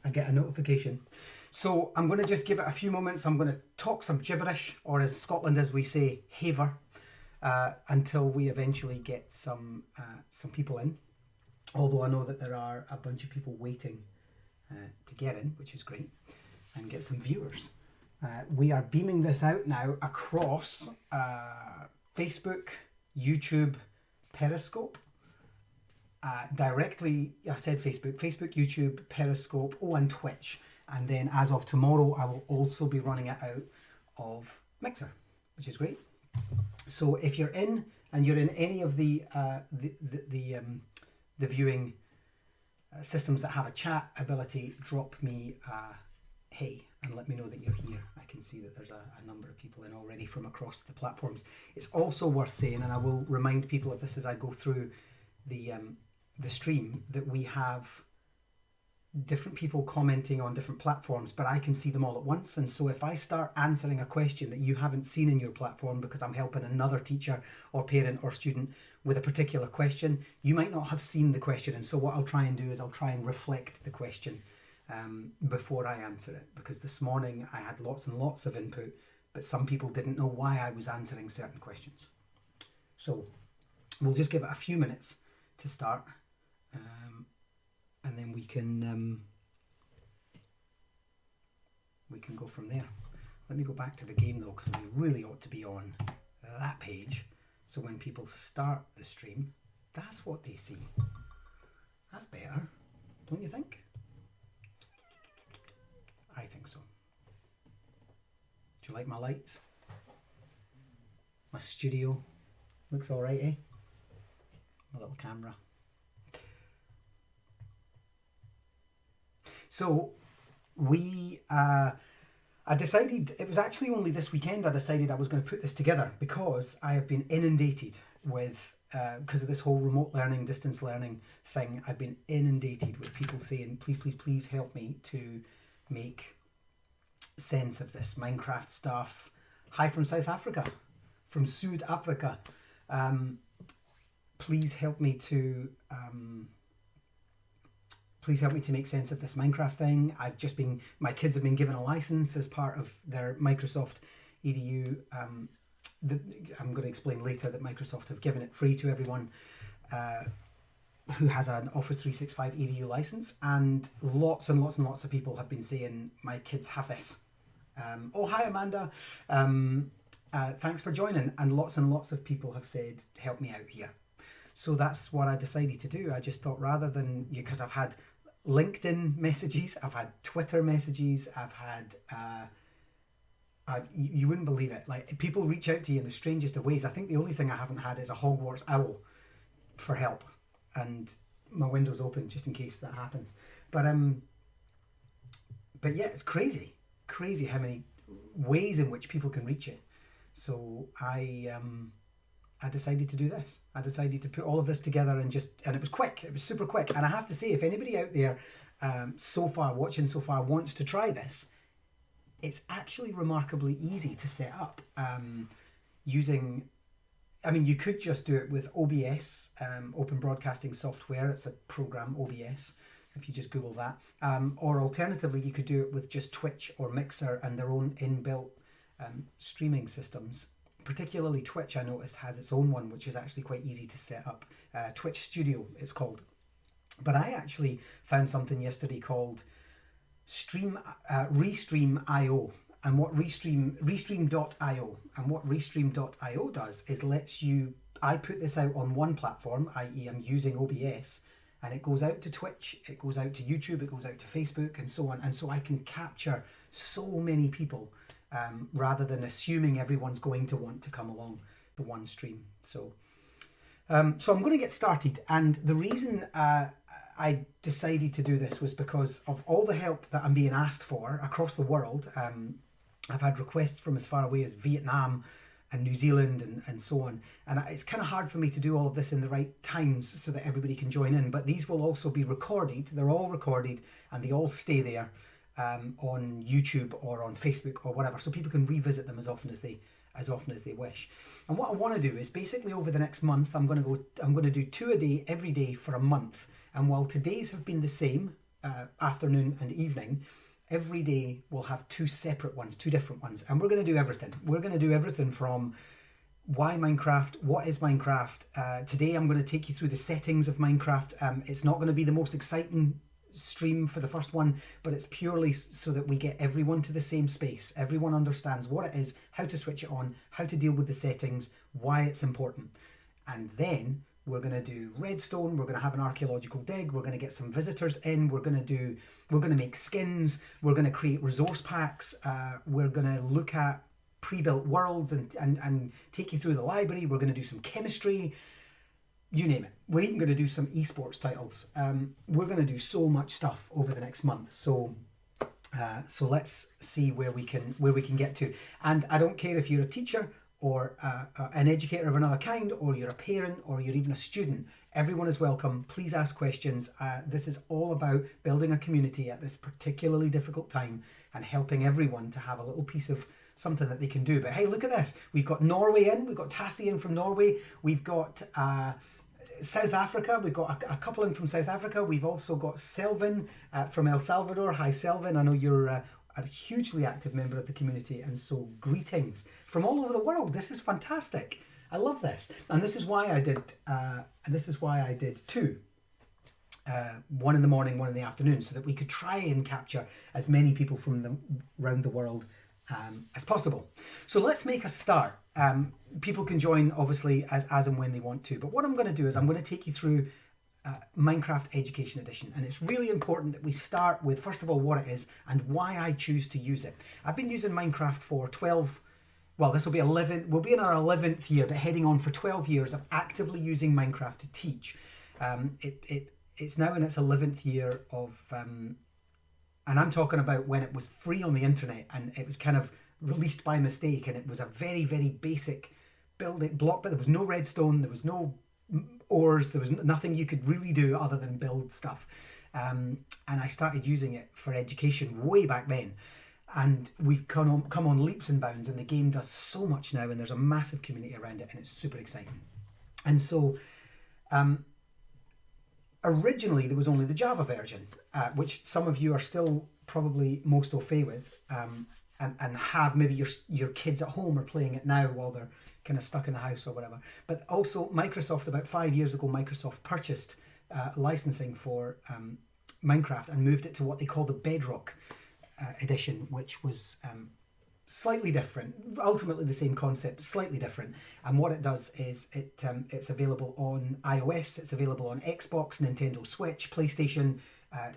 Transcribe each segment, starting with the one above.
I get a notification. So I'm going to just give it a few moments. I'm going to talk some gibberish, or as Scotland as we say, haver, until we eventually get some people in. Although I know that there are a bunch of people waiting to get in, which is great, and get some viewers. We are beaming this out now across Facebook, YouTube, Periscope. Directly, I said Facebook, YouTube, Periscope, and Twitch. And then as of tomorrow, I will also be running it out of Mixer, which is great. So if you're in and you're in any of the viewing systems that have a chat ability, drop me hey and let me know that you're here. I can see that there's a number of people in already from across the platforms. It's also worth saying, and I will remind people of this as I go through the stream, that we have different people commenting on different platforms, but I can see them all at once. And so if I start answering a question that you haven't seen in your platform because I'm helping another teacher or parent or student with a particular question, you might not have seen the question. And so what I'll try and do is I'll try and reflect the question before I answer it, because this morning I had lots and lots of input, but some people didn't know why I was answering certain questions. So we'll just give it a few minutes to start. And then we can go from there. Let me go back to the game though, because we really ought to be on that page. So when people start the stream, that's what they see. That's better, don't you think? I think so. Do you like my lights? My studio looks all right, eh? My little camera. So I decided, it was actually only this weekend I decided I was going to put this together, because I have been inundated with, because of this whole remote learning, distance learning thing, I've been inundated with people saying, please, please, please help me to make sense of this Minecraft stuff. Hi from South Africa, from South Africa. Please help me to... Please help me to make sense of this Minecraft thing. My kids have been given a license as part of their Microsoft EDU. I'm going to explain later that Microsoft have given it free to everyone who has an Office 365 EDU license. And lots and lots and lots of people have been saying, my kids have this. Oh, hi, Amanda. Thanks for joining. And lots of people have said, help me out here. So that's what I decided to do. I just thought, rather than, because I've had LinkedIn messages, I've had Twitter messages, I've had, you wouldn't believe it. Like, people reach out to you in the strangest of ways. I think the only thing I haven't had is a Hogwarts owl for help, and my window's open just in case that happens. But yeah, it's crazy how many ways in which people can reach you. So I decided to do this. I decided to put all of this together and it was quick. It was super quick. And I have to say, if anybody out there watching so far wants to try this, it's actually remarkably easy to set up using... I mean, you could just do it with OBS, Open Broadcasting Software. It's a program, OBS, if you just Google that. Or alternatively, you could do it with just Twitch or Mixer and their own inbuilt streaming systems. Particularly Twitch, I noticed, has its own one, which is actually quite easy to set up. Twitch Studio, it's called. But I actually found something yesterday called Restream.io. And what Restream.io, and what Restream.io does is I put this out on one platform, i.e. I'm using OBS, and it goes out to Twitch, it goes out to YouTube, it goes out to Facebook, and so on. And so I can capture so many people, rather than assuming everyone's going to want to come along to one stream. So I'm going to get started. And the reason I decided to do this was because of all the help that I'm being asked for across the world. I've had requests from as far away as Vietnam and New Zealand and so on. And it's kind of hard for me to do all of this in the right times so that everybody can join in. But these will also be recorded. They're all recorded and they all stay there on YouTube or on Facebook or whatever. So people can revisit them as often as they wish. And what I want to do is basically over the next month, I'm going to do 2 a day every day for a month. And while today's have been the same, afternoon and evening, every day we'll have two separate ones, two different ones. And we're going to do everything. We're going to do everything from why Minecraft, what is Minecraft. Today I'm going to take you through the settings of Minecraft. It's not going to be the most exciting stream for the first one, but it's purely so that we get everyone to the same space. Everyone understands what it is, how to switch it on, how to deal with the settings, why it's important. And then we're going to do redstone, we're going to have an archaeological dig, we're going to get some visitors in, we're going to make skins, we're going to create resource packs, we're going to look at pre-built worlds and take you through the library, we're going to do some chemistry, you name it. We're even going to do some esports titles. We're going to do so much stuff over the next month. So let's see where we can get to. And I don't care if you're a teacher or an educator of another kind, or you're a parent, or you're even a student. Everyone is welcome. Please ask questions. This is all about building a community at this particularly difficult time and helping everyone to have a little piece of something that they can do. But hey, look at this. We've got Norway in. We've got Tassie in from Norway. We've got South Africa. We've got a couple in from South Africa. We've also got Selvin from El Salvador. Hi, Selvin. I know you're a hugely active member of the community, and so greetings from all over the world. This is fantastic. I love this, and this is why I did two. One in the morning, one in the afternoon, so that we could try and capture as many people from around the world as possible. So let's make a start. People can join obviously as and when they want to, but what I'm going to do is I'm going to take you through Minecraft Education Edition, and it's really important that we start with, first of all, what it is and why I choose to use it. I've been using Minecraft for 12, well, this will be 11, we'll be in our 11th year, but heading on for 12 years of actively using Minecraft to teach. It's now in its 11th year of, and I'm talking about when it was free on the internet and it was kind of released by mistake, and it was a very, very basic building block, but there was no redstone, there was no ores, there was nothing you could really do other than build stuff. And I started using it for education way back then. And we've come on leaps and bounds, and the game does so much now, and there's a massive community around it, and it's super exciting. And so originally there was only the Java version, which some of you are still probably most au fait with, and have maybe your kids at home are playing it now while they're kind of stuck in the house or whatever. But also Microsoft, about 5 years ago, Microsoft purchased licensing for Minecraft and moved it to what they call the Bedrock edition, which was slightly different, ultimately the same concept, slightly different. And what it does is it's available on iOS, it's available on Xbox, Nintendo Switch, PlayStation.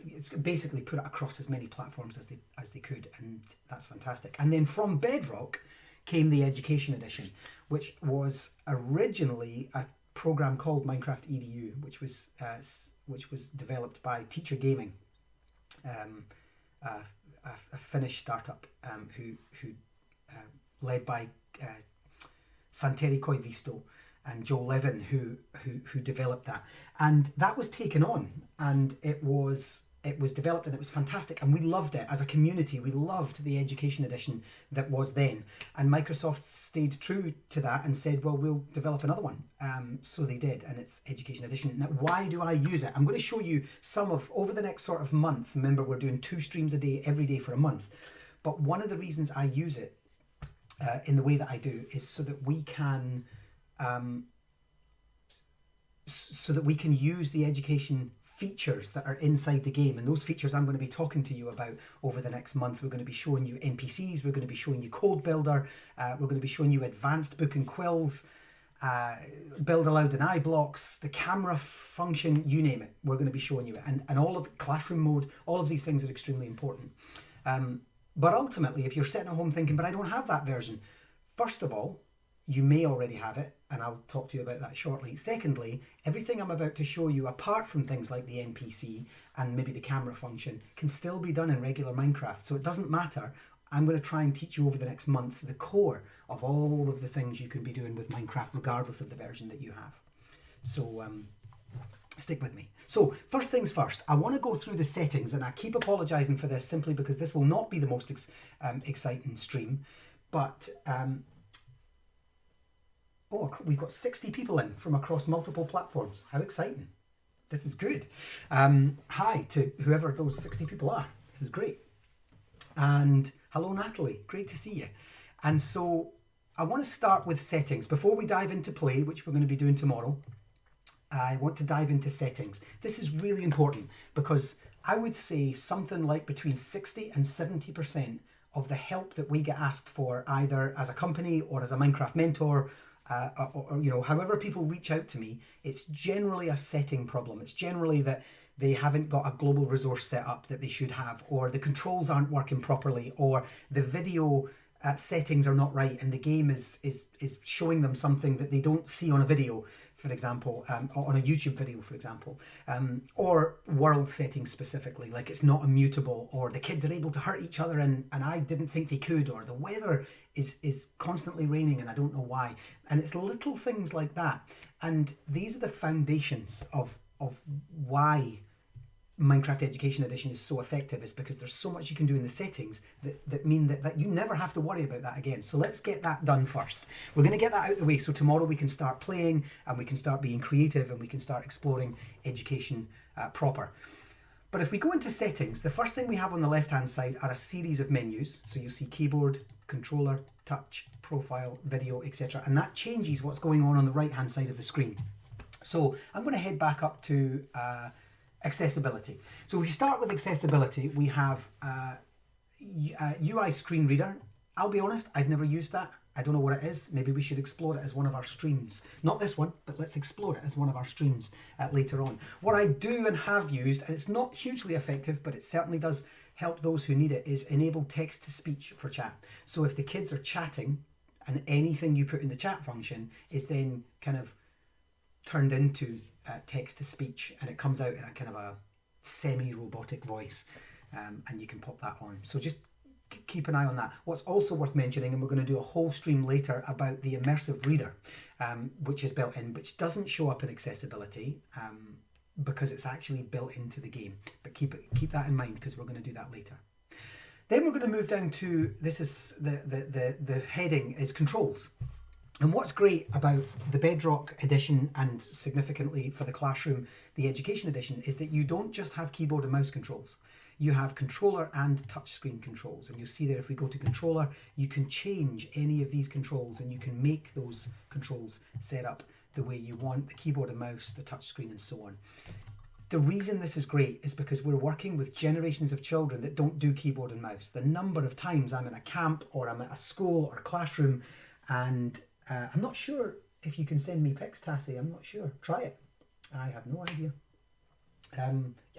It's basically put it across as many platforms as they could, and that's fantastic. And then from Bedrock came the Education Edition, which was originally a program called Minecraft EDU, which was developed by Teacher Gaming, a Finnish startup who led by Santeri Koivisto and Joe Levin, who developed that, and that was taken on, and it was developed, and it was fantastic, and we loved it as a community. We loved the Education Edition that was then, and Microsoft stayed true to that and said, well, we'll develop another one. So they did, and it's Education Edition. Now, why do I use it? I'm going to show you some of, over the next sort of month. Remember, we're doing 2 streams a day every day for a month, but one of the reasons I use it in the way that I do is so that we can use the education features that are inside the game, and those features I'm going to be talking to you about over the next month. We're going to be showing you NPCs, we're going to be showing you Code Builder, we're going to be showing you Advanced Book and Quills, Build Aloud and iBlocks, the camera function, you name it, we're going to be showing you it, and all of classroom mode. All of these things are extremely important. But ultimately, if you're sitting at home thinking, but I don't have that version, first of all, you may already have it, and I'll talk to you about that shortly. Secondly, everything I'm about to show you, apart from things like the NPC and maybe the camera function, can still be done in regular Minecraft. So it doesn't matter. I'm going to try and teach you over the next month the core of all of the things you can be doing with Minecraft, regardless of the version that you have. So stick with me. So first things first, I want to go through the settings, and I keep apologizing for this simply because this will not be the most exciting stream, but oh, we've got 60 people in from across multiple platforms. How exciting. This is good. Hi to whoever those 60 people are. This is great. And hello, Natalie. Great to see you. And so I want to start with settings. Before we dive into play, which we're going to be doing tomorrow, I want to dive into settings. This is really important because I would say something like between 60 and 70% of the help that we get asked for, either as a company or as a Minecraft mentor, or you know, however people reach out to me, it's generally a setting problem. It's generally that they haven't got a global resource set up that they should have, or the controls aren't working properly, or the video settings are not right, and the game is showing them something that they don't see on a video, for example, or on a YouTube video, for example, or world settings specifically, like it's not immutable, or the kids are able to hurt each other and I didn't think they could, or the weather is constantly raining and I don't know why. And it's little things like that. And these are the foundations of why Minecraft Education Edition is so effective, is because there's so much you can do in the settings that mean that you never have to worry about that again. So let's get that done first. We're going to get that out of the way so tomorrow we can start playing and we can start being creative and we can start exploring education proper. But if we go into settings, the first thing we have on the left hand side are a series of menus. So you'll see keyboard, controller, touch, profile, video, etc. And that changes what's going on the right hand side of the screen. So I'm going to head back up to accessibility. So we start with accessibility. We have UI screen reader. I'll be honest, I've never used that. I don't know what it is. Maybe we should explore it as one of our streams. Not this one, but let's explore it as one of our streams later on. What I do and have used, and it's not hugely effective, but it certainly does help those who need it, is enable text to speech for chat. So if the kids are chatting and anything you put in the chat function is then kind of turned into text to speech, and it comes out in a kind of a semi-robotic voice, and you can pop that on. So just keep an eye on that. What's also worth mentioning, and we're going to do a whole stream later about the immersive reader, which is built in, which doesn't show up in accessibility because it's actually built into the game. But keep that in mind because we're going to do that later. Then we're going to move down to, this is the heading is controls. And what's great about the Bedrock edition, and significantly for the classroom, the Education edition, is that you don't just have keyboard and mouse controls. You have controller and touchscreen controls. And you'll see that if we go to controller, you can change any of these controls and you can make those controls set up the way you want, the keyboard and mouse, the touchscreen, and so on. The reason this is great is because we're working with generations of children that don't do keyboard and mouse. The number of times I'm in a camp or I'm at a school or a classroom, and I'm not sure if you can send me pics, Tassie. I'm not sure. Try it. I have no idea.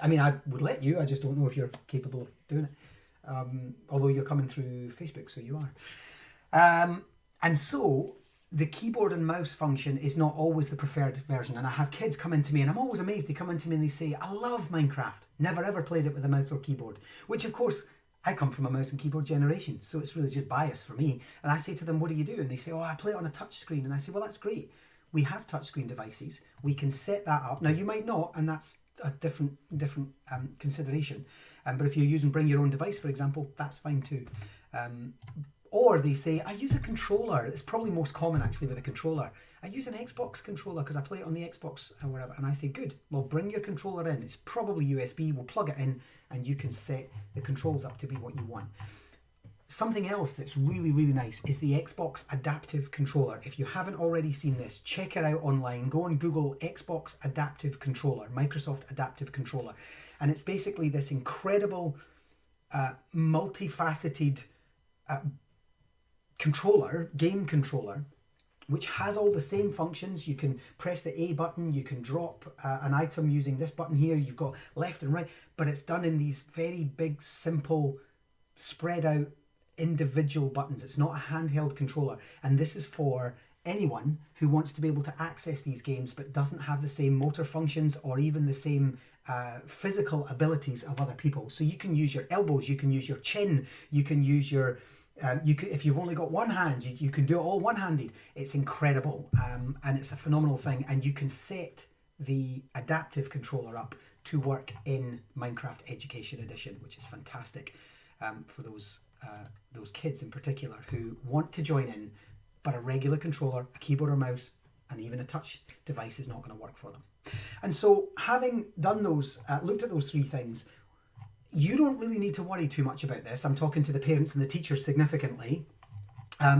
I mean, I would let you. I just don't know if you're capable of doing it. Although you're coming through Facebook, so you are. And so the keyboard and mouse function is not always the preferred version. And I have kids come into me, and I'm always amazed. They come into me and they say, I love Minecraft. Never ever played it with a mouse or keyboard. Which, of course, I come from a mouse and keyboard generation, so it's really just bias for me. And I say to them, what do you do? And they say, oh, I play it on a touch screen. And I say, well, that's great. We have touchscreen devices. We can set that up. Now, you might not, and that's a different consideration. But if you're using bring your own device, for example, that's fine too. Or they say, I use a controller. It's probably most common actually with a controller. I use an Xbox controller because I play it on the Xbox or whatever. And I say, good, well, bring your controller in. It's probably USB. We'll plug it in and you can set the controls up to be what you want. Something else that's really, really nice is the Xbox Adaptive Controller. If you haven't already seen this, check it out online. Go and Google Xbox Adaptive Controller, Microsoft Adaptive Controller. And it's basically this incredible, multifaceted controller, game controller, which has all the same functions. You can press the A button, you can drop an item using this button here, you've got left and right, but it's done in these very big, simple, spread out individual buttons. It's not a handheld controller, and this is for anyone who wants to be able to access these games but doesn't have the same motor functions or even the same physical abilities of other people. So you can use your elbows, you can use your chin, you can use your if you've only got one hand, you can do it all one-handed. It's incredible, and it's a phenomenal thing. And you can set the adaptive controller up to work in Minecraft Education Edition, which is fantastic for those kids in particular who want to join in, but a regular controller, a keyboard or mouse, and even a touch device is not going to work for them. And so having done those, looked at those three things, you don't really need to worry too much about this. I'm talking to the parents and the teachers significantly,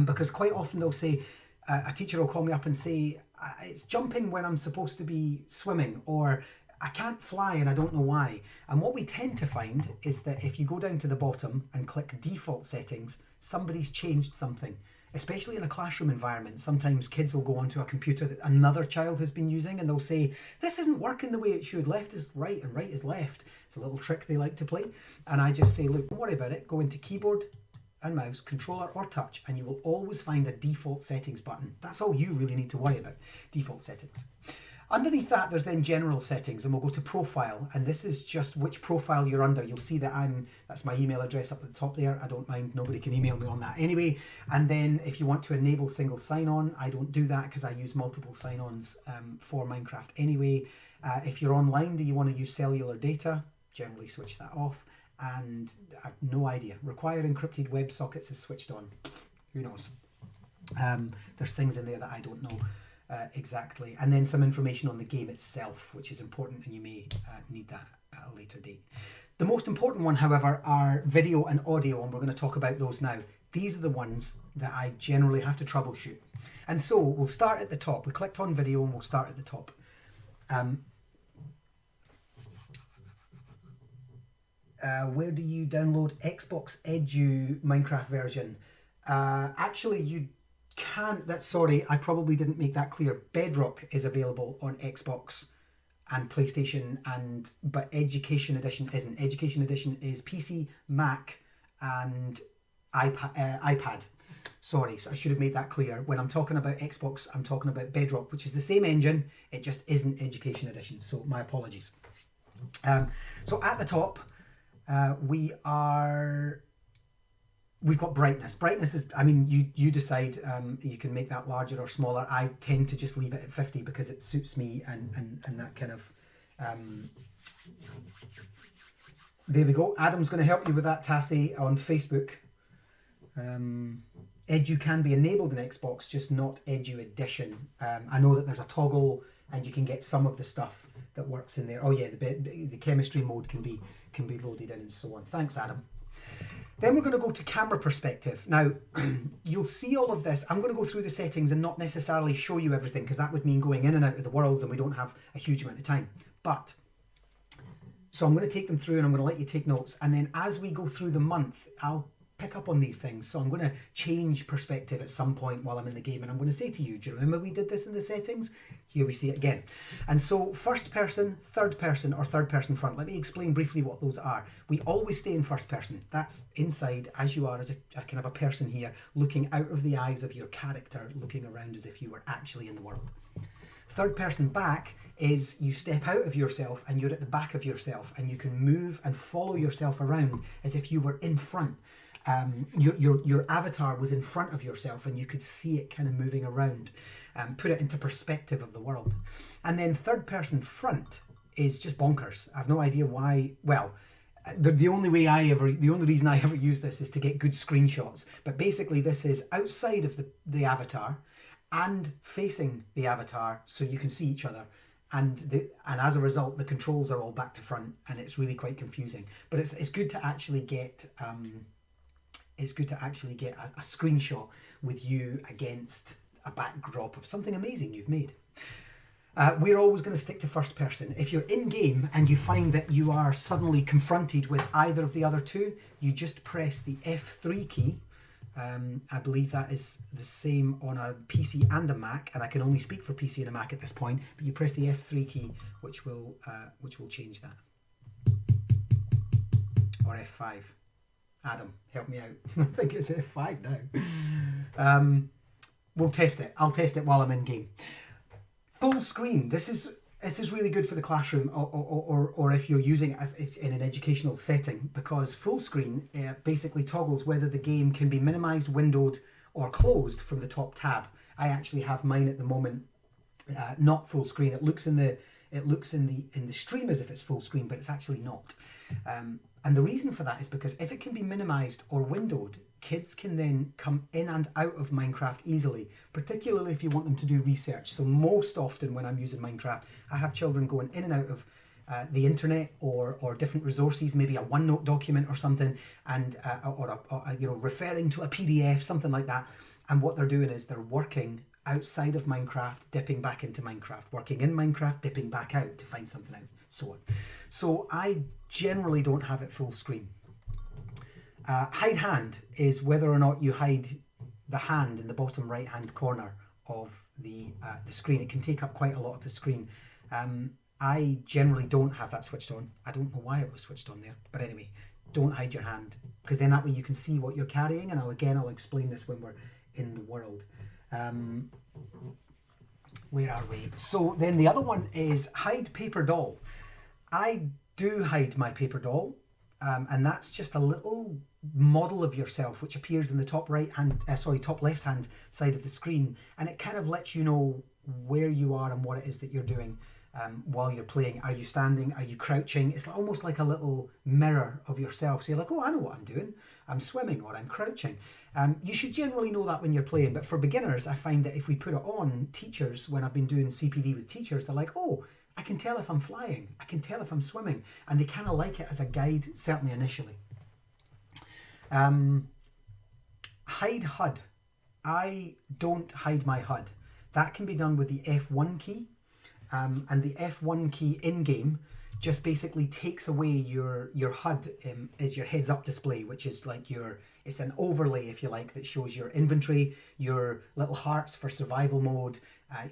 because quite often they'll say, a teacher will call me up and say, it's jumping when I'm supposed to be swimming, or I can't fly and I don't know why. And what we tend to find is that if you go down to the bottom and click default settings, somebody's changed something. Especially in a classroom environment, sometimes kids will go onto a computer that another child has been using and they'll say, this isn't working the way it should. Left is right and right is left. It's a little trick they like to play. And I just say, look, don't worry about it. Go into keyboard and mouse, controller or touch, and you will always find a default settings button. That's all you really need to worry about, default settings. Underneath that, there's then general settings, and we'll go to profile, and this is just which profile you're under. You'll see that that's my email address up at the top there. I don't mind, nobody can email me on that anyway. And then if you want to enable single sign-on, I don't do that because I use multiple sign-ons for Minecraft anyway. If you're online, do you want to use cellular data? Generally switch that off. And I've no idea. Require encrypted WebSockets is switched on. Who knows? There's things in there that I don't know exactly. And then some information on the game itself, which is important, and you may need that at a later date. The most important one, however, are video and audio, and we're going to talk about those now. These are the ones that I generally have to troubleshoot. And so we'll start at the top. We clicked on video and we'll start at the top. Where do you download Xbox Edu Minecraft version? Actually, you can't. Sorry, I probably didn't make that clear. Bedrock is available on Xbox and PlayStation, but Education Edition isn't. Education Edition is PC, Mac, and iPad. Sorry, so I should have made that clear. When I'm talking about Xbox, I'm talking about Bedrock, which is the same engine. It just isn't Education Edition. So my apologies. So at the top, we've got brightness. Brightness is, I mean, you decide. You can make that larger or smaller. I tend to just leave it at 50 because it suits me and that kind of. There we go. Adam's going to help you with that, Tassie, on Facebook. Edu can be enabled in Xbox, just not Edu Edition. I know that there's a toggle and you can get some of the stuff that works in there. Oh yeah, the chemistry mode can be loaded in and so on. Thanks, Adam. Then we're going to go to camera perspective. Now, you'll see all of this. I'm going to go through the settings and not necessarily show you everything because that would mean going in and out of the worlds and we don't have a huge amount of time. So I'm going to take them through and I'm going to let you take notes. And then as we go through the month, I'll pick up on these things. So I'm going to change perspective at some point while I'm in the game. And I'm going to say to you, do you remember we did this in the settings? Here we see it again. And so first person, third person, or third person front. Let me explain briefly what those are. We always stay in first person. That's inside as you are as a kind of a person here, looking out of the eyes of your character, looking around as if you were actually in the world. Third person back is you step out of yourself and you're at the back of yourself and you can move and follow yourself around as if you were in front. Your avatar was in front of yourself and you could see it kind of moving around, put it into perspective of the world. And then third person front is just bonkers. I have no idea why. Well, the only reason I ever use this is to get good screenshots. But basically this is outside of the avatar and facing the avatar so you can see each other. And as a result, the controls are all back to front and it's really quite confusing. But it's good to actually get a screenshot with you against a backdrop of something amazing you've made. We're always going to stick to first person. If you're in game and you find that you are suddenly confronted with either of the other two, you just press the F3 key. I believe that is the same on a PC and a Mac, and I can only speak for PC and a Mac at this point, but you press the F3 key, which will change that. Or F5. Adam, help me out. I think it's F5 now. We'll test it. I'll test it while I'm in game. Full screen. This is really good for the classroom or if you're using it in an educational setting, because full screen basically toggles whether the game can be minimized, windowed, or closed from the top tab. I actually have mine at the moment not full screen. It looks in the stream as if it's full screen, but it's actually not. And the reason for that is because if it can be minimized or windowed, kids can then come in and out of Minecraft easily, particularly if you want them to do research. So most often when I'm using Minecraft, I have children going in and out of the internet or different resources, maybe a OneNote document or something, and or referring to a PDF, something like that. And what they're doing is they're working outside of Minecraft, dipping back into Minecraft, working in Minecraft, dipping back out to find something out, so on. So I generally don't have it full screen. Hide hand is whether or not you hide the hand in the bottom right hand corner of the screen. It can take up quite a lot of the screen. I generally don't have that switched on. I don't know why it was switched on there, but anyway, don't hide your hand, because then that way you can see what you're carrying, and I'll explain this when we're in the world. Where are we? So then the other one is hide paper doll. I do hide my paper doll, and that's just a little model of yourself which appears in the top left hand side of the screen, and it kind of lets you know where you are and what it is that you're doing while you're playing. Are you standing? Are you crouching? It's almost like a little mirror of yourself. So you're like, oh, I know what I'm doing. I'm swimming or I'm crouching. You should generally know that when you're playing, but for beginners, I find that if we put it on, teachers, when I've been doing CPD with teachers, they're like, oh, I can tell if I'm flying. I can tell if I'm swimming. And they kind of like it as a guide, certainly initially. Hide HUD. I don't hide my HUD. That can be done with the F1 key. And the F1 key in-game just basically takes away your HUD is your heads-up display, which is like it's an overlay, if you like, that shows your inventory, your little hearts for survival mode,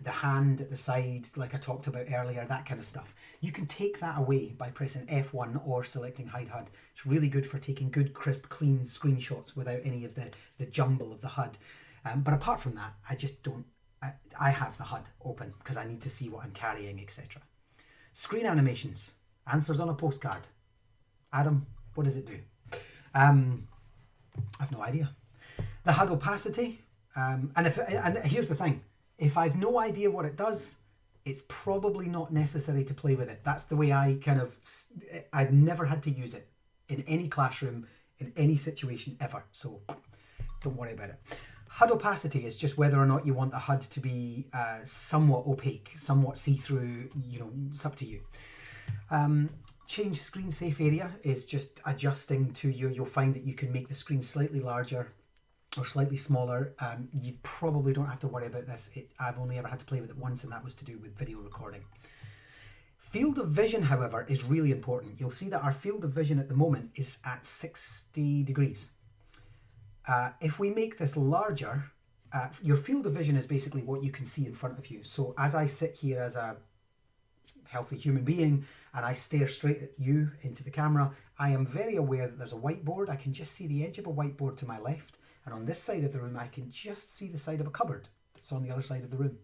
the hand at the side, like I talked about earlier, that kind of stuff. You can take that away by pressing F1 or selecting Hide HUD. It's really good for taking good, crisp, clean screenshots without any of the jumble of the HUD. But apart from that, I just don't. I have the HUD open because I need to see what I'm carrying, etc. Screen animations. Answers on a postcard. Adam, what does it do? I've no idea. The HUD opacity. And here's the thing. If I've no idea what it does, it's probably not necessary to play with it. That's the way I've never had to use it in any classroom, in any situation ever. So don't worry about it. HUD opacity is just whether or not you want the HUD to be somewhat opaque, somewhat see-through, it's up to you. Change screen safe area is just adjusting to you'll find that you can make the screen slightly larger or slightly smaller. You probably don't have to worry about this. I've only ever had to play with it once, and that was to do with video recording. Field of vision, however, is really important. You'll see that our field of vision at the moment is at 60 degrees. If we make this larger, your field of vision is basically what you can see in front of you. So as I sit here as a healthy human being and I stare straight at you into the camera, I am very aware that there's a whiteboard. I can just see the edge of a whiteboard to my left. And on this side of the room, I can just see the side of a cupboard that's on the other side of the room.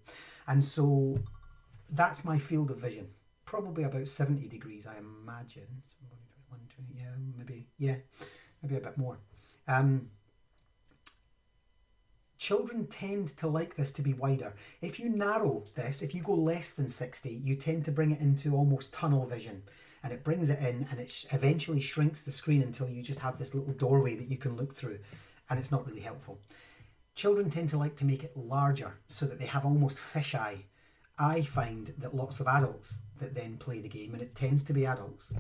And so that's my field of vision. Probably about 70 degrees, I imagine. Maybe a bit more. Children tend to like this to be wider. If you narrow this, if you go less than 60, you tend to bring it into almost tunnel vision. And it brings it in and it eventually shrinks the screen until you just have this little doorway that you can look through. And it's not really helpful. Children tend to like to make it larger so that they have almost fisheye. I find that lots of adults that then play the game, and it tends to be adults,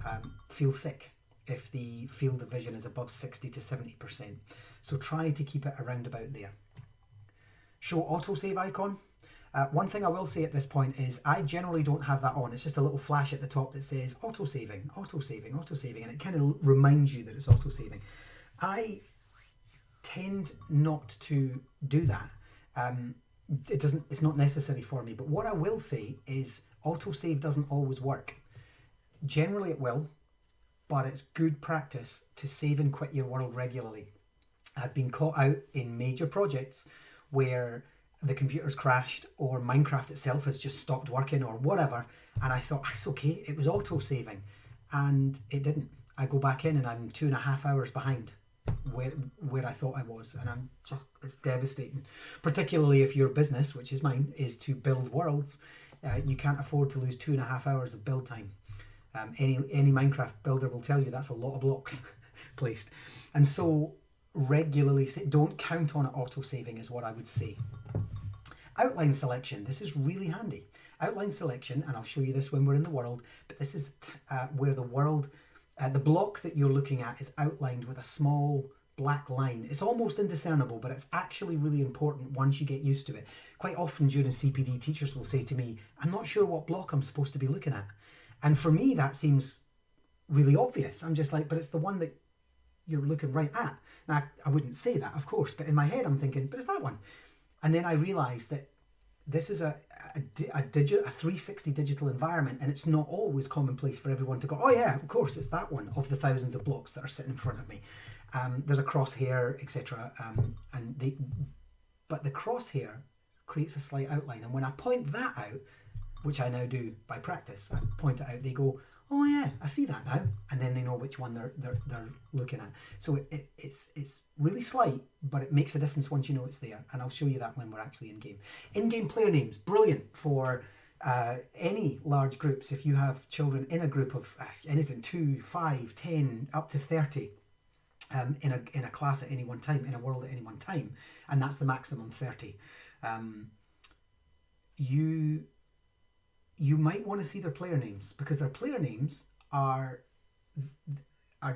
feel sick if the field of vision is above 60 to 70%. So try to keep it around about there. Show autosave icon. One thing I will say at this point is I generally don't have that on. It's just a little flash at the top that says autosaving, autosaving, autosaving, and it kind of reminds you that it's autosaving. I tend not to do that. It's not necessary for me, but what I will say is autosave doesn't always work. Generally it will, but it's good practice to save and quit your world regularly. I've been caught out in major projects where the computer's crashed or Minecraft itself has just stopped working or whatever, and I thought, it's okay, it was auto-saving, and it didn't. I go back in and I'm 2.5 hours behind where I thought I was, and it's devastating. Particularly if your business, which is mine, is to build worlds, you can't afford to lose 2.5 hours of build time. Any Minecraft builder will tell you that's a lot of blocks placed. And so regularly, don't count on it auto-saving is what I would say. Outline selection, this is really handy. Outline selection, and I'll show you this when we're in the world, but this is where the world, the block that you're looking at is outlined with a small black line. It's almost indiscernible, but it's actually really important once you get used to it. Quite often during CPD, teachers will say to me, I'm not sure what block I'm supposed to be looking at. And for me, that seems really obvious. I'm just like, but it's the one that you're looking right at. Now, I wouldn't say that, of course, but in my head, I'm thinking, but it's that one. And then I realised that this is a 360 digital environment, and it's not always commonplace for everyone to go, oh yeah, of course, it's that one of the thousands of blocks that are sitting in front of me. There's a crosshair, etc. But the crosshair creates a slight outline, and when I point that out, which I now do by practice, I point it out, they go, oh yeah, I see that now, and then they know which one they're looking at. So it's really slight, but it makes a difference once you know it's there, and I'll show you that when we're actually in game. In-game player names, brilliant for any large groups. If you have children in a group of anything 2, 5, 10, up to 30. In a class at any one time, in a world at any one time, and that's the maximum 30. You might want to see their player names, because their player names are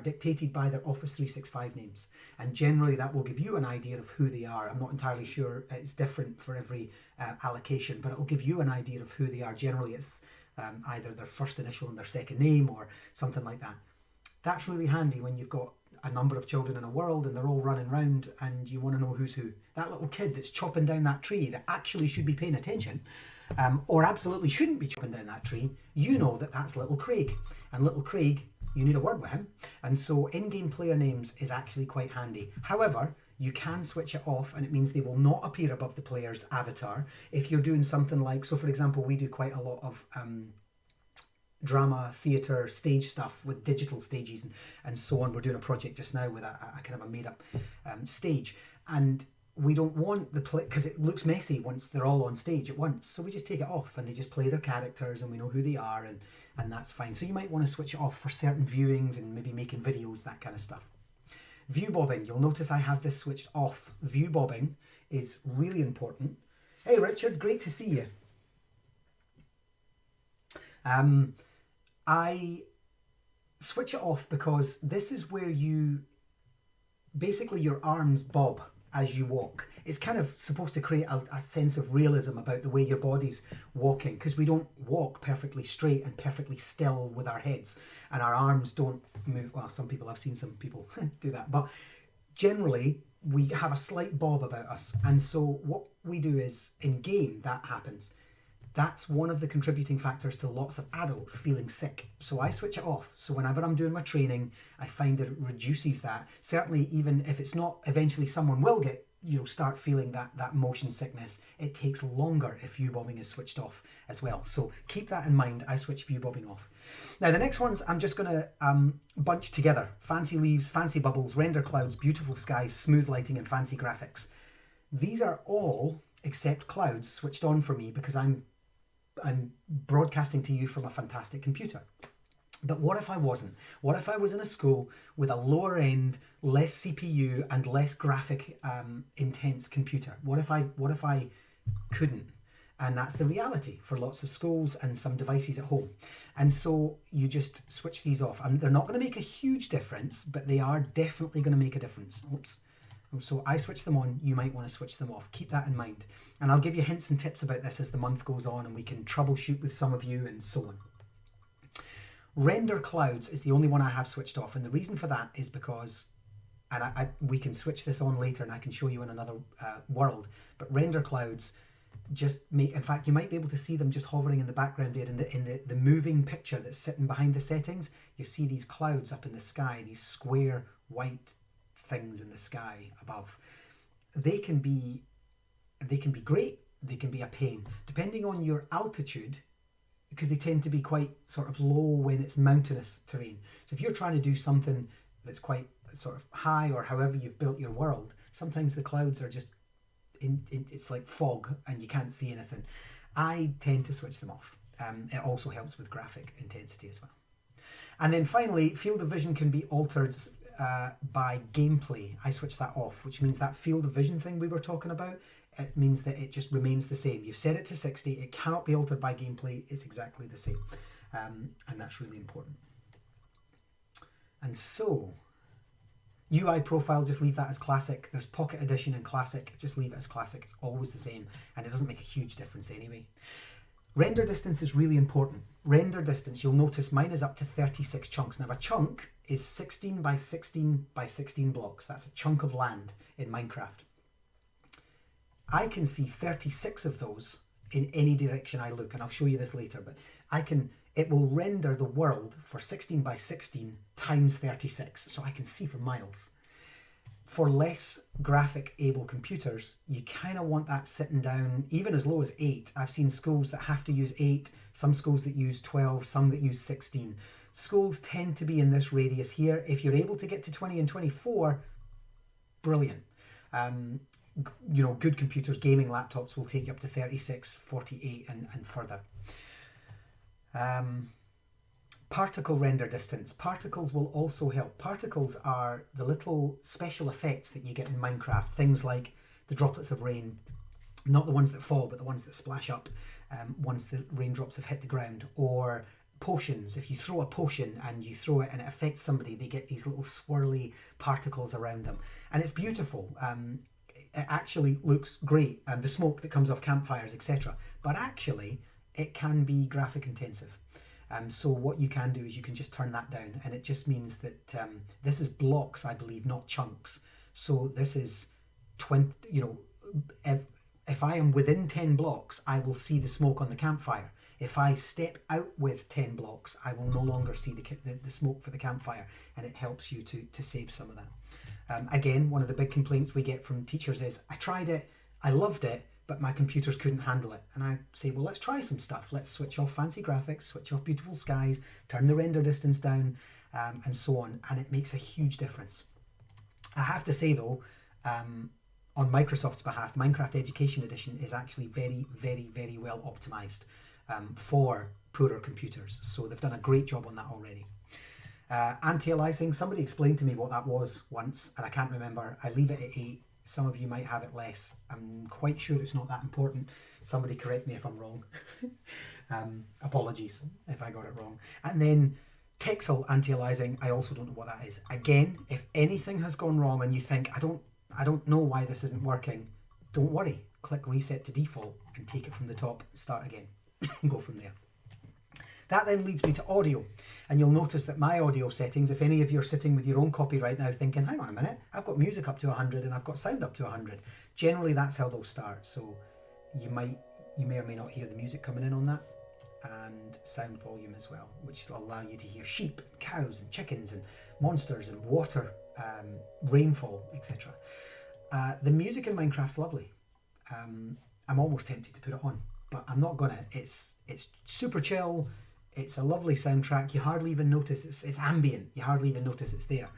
dictated by their Office 365 names, and generally that will give you an idea of who they are. I'm not entirely sure, it's different for every allocation, but it will give you an idea of who they are. Generally it's either their first initial and their second name or something like that. That's really handy when you've got a number of children in a world and they're all running around and you want to know who's who. That little kid that's chopping down that tree that actually should be paying attention, or absolutely shouldn't be chopping down that tree, you know that that's little Craig. And little Craig, you need a word with him. And so in-game player names is actually quite handy. However, you can switch it off, and it means they will not appear above the player's avatar. If you're doing something like, so for example, we do quite a lot of drama, theatre, stage stuff with digital stages and so on. We're doing a project just now with a kind of a made-up stage, and we don't want the play, because it looks messy once they're all on stage at once, so we just take it off and they just play their characters and we know who they are, and that's fine. So you might want to switch it off for certain viewings and maybe making videos, that kind of stuff. View bobbing, you'll notice I have this switched off. View bobbing is really important. Hey Richard, great to see you. I switch it off because this is where you, basically your arms bob as you walk. It's kind of supposed to create a sense of realism about the way your body's walking, because we don't walk perfectly straight and perfectly still with our heads, and our arms don't move. Well, some people, I've seen some people do that, but generally we have a slight bob about us. And so what we do is, in game, that happens. That's one of the contributing factors to lots of adults feeling sick. So I switch it off. So whenever I'm doing my training, I find that it reduces that. Certainly, even if it's not, eventually someone will get, start feeling that motion sickness. It takes longer if view bobbing is switched off as well. So keep that in mind. I switch view bobbing off. Now the next ones I'm just going to bunch together. Fancy leaves, fancy bubbles, render clouds, beautiful skies, smooth lighting, and fancy graphics. These are all, except clouds, switched on for me because I'm broadcasting to you from a fantastic computer. But what if I wasn't? What if I was in a school with a lower end, less CPU and less graphic intense computer? What if I couldn't? And that's the reality for lots of schools and some devices at home. And so you just switch these off. And they're not going to make a huge difference, but they are definitely going to make a difference. Oops. So I switch them on, you might want to switch them off. Keep that in mind. And I'll give you hints and tips about this as the month goes on, and we can troubleshoot with some of you and so on. Render clouds is the only one I have switched off, and the reason for that is because, and we can switch this on later and I can show you in another world, but render clouds just make, in fact you might be able to see them just hovering in the background there in the moving picture that's sitting behind the settings. You see these clouds up in the sky, these square white things in the sky above. They can be great, they can be a pain depending on your altitude, because they tend to be quite sort of low when it's mountainous terrain. So if you're trying to do something that's quite sort of high, or however you've built your world, sometimes the clouds are just it's like fog and you can't see anything. I tend to switch them off. It also helps with graphic intensity as well. And then finally, field of vision can be altered by gameplay. I switch that off, which means that field of vision thing we were talking about, it means that it just remains the same. You've set it to 60, it cannot be altered by gameplay, it's exactly the same. And that's really important. And so, UI profile, just leave that as classic. There's Pocket Edition and Classic, just leave it as classic. It's always the same, and it doesn't make a huge difference anyway. Render distance is really important. Render distance, you'll notice mine is up to 36 chunks. Now a chunk is 16 by 16 by 16 blocks. That's a chunk of land in Minecraft. I can see 36 of those in any direction I look, and I'll show you this later, but it will render the world for 16 by 16 times 36, so I can see for miles. For less graphic able computers, you kind of want that sitting down even as low as 8. I've seen schools that have to use 8, some schools that use 12, some that use 16. Schools tend to be in this radius here. If you're able to get to 20 and 24, brilliant. You know, good computers, gaming laptops will take you up to 36, 48 and further. Particle render distance. Particles will also help. Particles are the little special effects that you get in Minecraft. Things like the droplets of rain, not the ones that fall, but the ones that splash up once the raindrops have hit the ground. Or potions. If you throw a potion and you throw it and it affects somebody, they get these little swirly particles around them. And it's beautiful. It actually looks great. And the smoke that comes off campfires, etc. But actually, it can be graphic intensive. So what you can do is you can just turn that down, and it just means that this is blocks, I believe, not chunks. So this is 20, you know, if I am within 10 blocks, I will see the smoke on the campfire. If I step out with 10 blocks, I will no longer see the smoke for the campfire, and it helps you to save some of that. Again, one of the big complaints we get from teachers is, I tried it, I loved it, but my computers couldn't handle it. And I say, well, let's try some stuff. Let's switch off fancy graphics, switch off beautiful skies, turn the render distance down, and so on. And it makes a huge difference. I have to say though, on Microsoft's behalf, Minecraft Education Edition is actually very, very, very well optimized for poorer computers. So they've done a great job on that already. Anti-aliasing, somebody explained to me what that was once, and I can't remember. I leave it at 8. Some of you might have it less. I'm quite sure it's not that important. Somebody correct me if I'm wrong. Apologies if I got it wrong. And then Texel anti-aliasing, I also don't know what that is. Again, if anything has gone wrong and you think, I don't know why this isn't working, don't worry. Click reset to default and take it from the top, start again, and go from there. That then leads me to audio, and you'll notice that my audio settings, if any of you are sitting with your own copy right now thinking, hang on a minute, I've got music up to 100 and I've got sound up to 100. Generally that's how they'll start, so you may or may not hear the music coming in on that, and sound volume as well, which will allow you to hear sheep, cows and chickens and monsters and water, rainfall, etc. The music in Minecraft's lovely. I'm almost tempted to put it on, but I'm not gonna. It's super chill. It's a lovely soundtrack. You hardly even notice it's ambient. You hardly even notice it's there.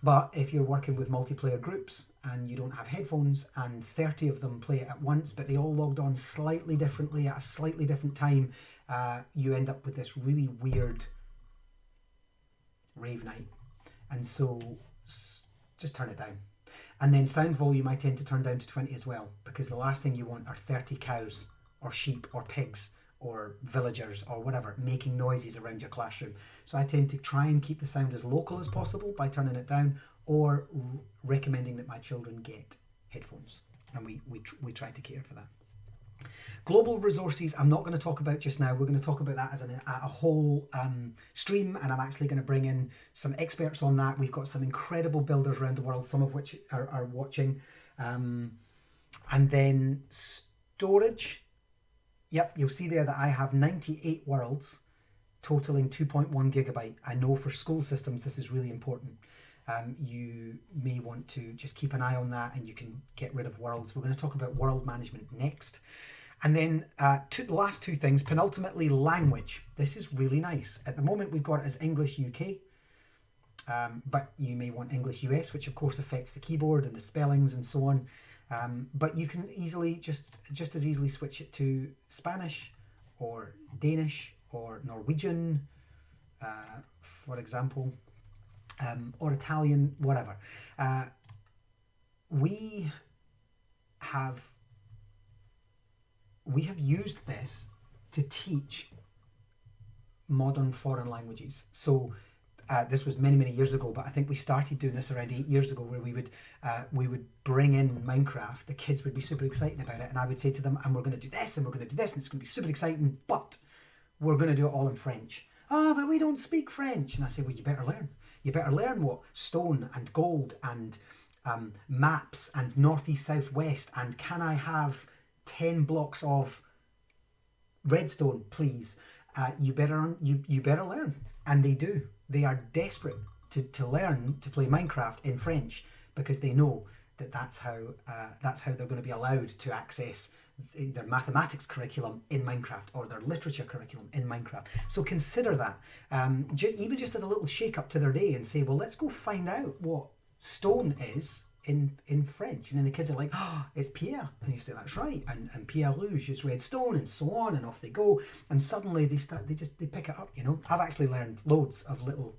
But if you're working with multiplayer groups and you don't have headphones and 30 of them play it at once, but they all logged on slightly differently at a slightly different time, you end up with this really weird rave night. And so just turn it down. And then sound volume I tend to turn down to 20 as well, because the last thing you want are 30 cows or sheep or pigs or villagers or whatever making noises around your classroom. So I tend to try and keep the sound as local as possible by turning it down, or recommending that my children get headphones, and we try to cater for that. Global resources I'm not going to talk about just now. We're going to talk about that as a whole stream, and I'm actually going to bring in some experts on that. We've got some incredible builders around the world, some of which are watching. And then storage. Yep, you'll see there that I have 98 worlds totaling 2.1 gigabyte. I know for school systems this is really important. You may want to just keep an eye on that, and you can get rid of worlds. We're going to talk about world management next. And then the last two things, penultimately language. This is really nice. At the moment we've got it as English UK, but you may want English US, which of course affects the keyboard and the spellings and so on. But you can easily, just as easily switch it to Spanish or Danish or Norwegian, for example, or Italian, whatever. We have used this to teach modern foreign languages. So this was many, many years ago, but I think we started doing this around 8 years ago, where we would bring in Minecraft. The kids would be super excited about it, and I would say to them, and we're going to do this, and we're going to do this, and it's going to be super exciting, but we're going to do it all in French. Oh, but we don't speak French. And I say, well, you better learn. You better learn what stone and gold and maps and northeast, southwest, and can I have 10 blocks of redstone, please? You better learn. And they do. They are desperate to learn to play Minecraft in French, because they know that that's how they're going to be allowed to access their mathematics curriculum in Minecraft, or their literature curriculum in Minecraft. So consider that, even just as a little shake up to their day, and say, well, let's go find out what stone is in French. And then the kids are like, oh, it's pierre. And you say, that's right. And pierre rouge is redstone, and so on, and off they go. And suddenly they pick it up, you know. I've actually learned loads of little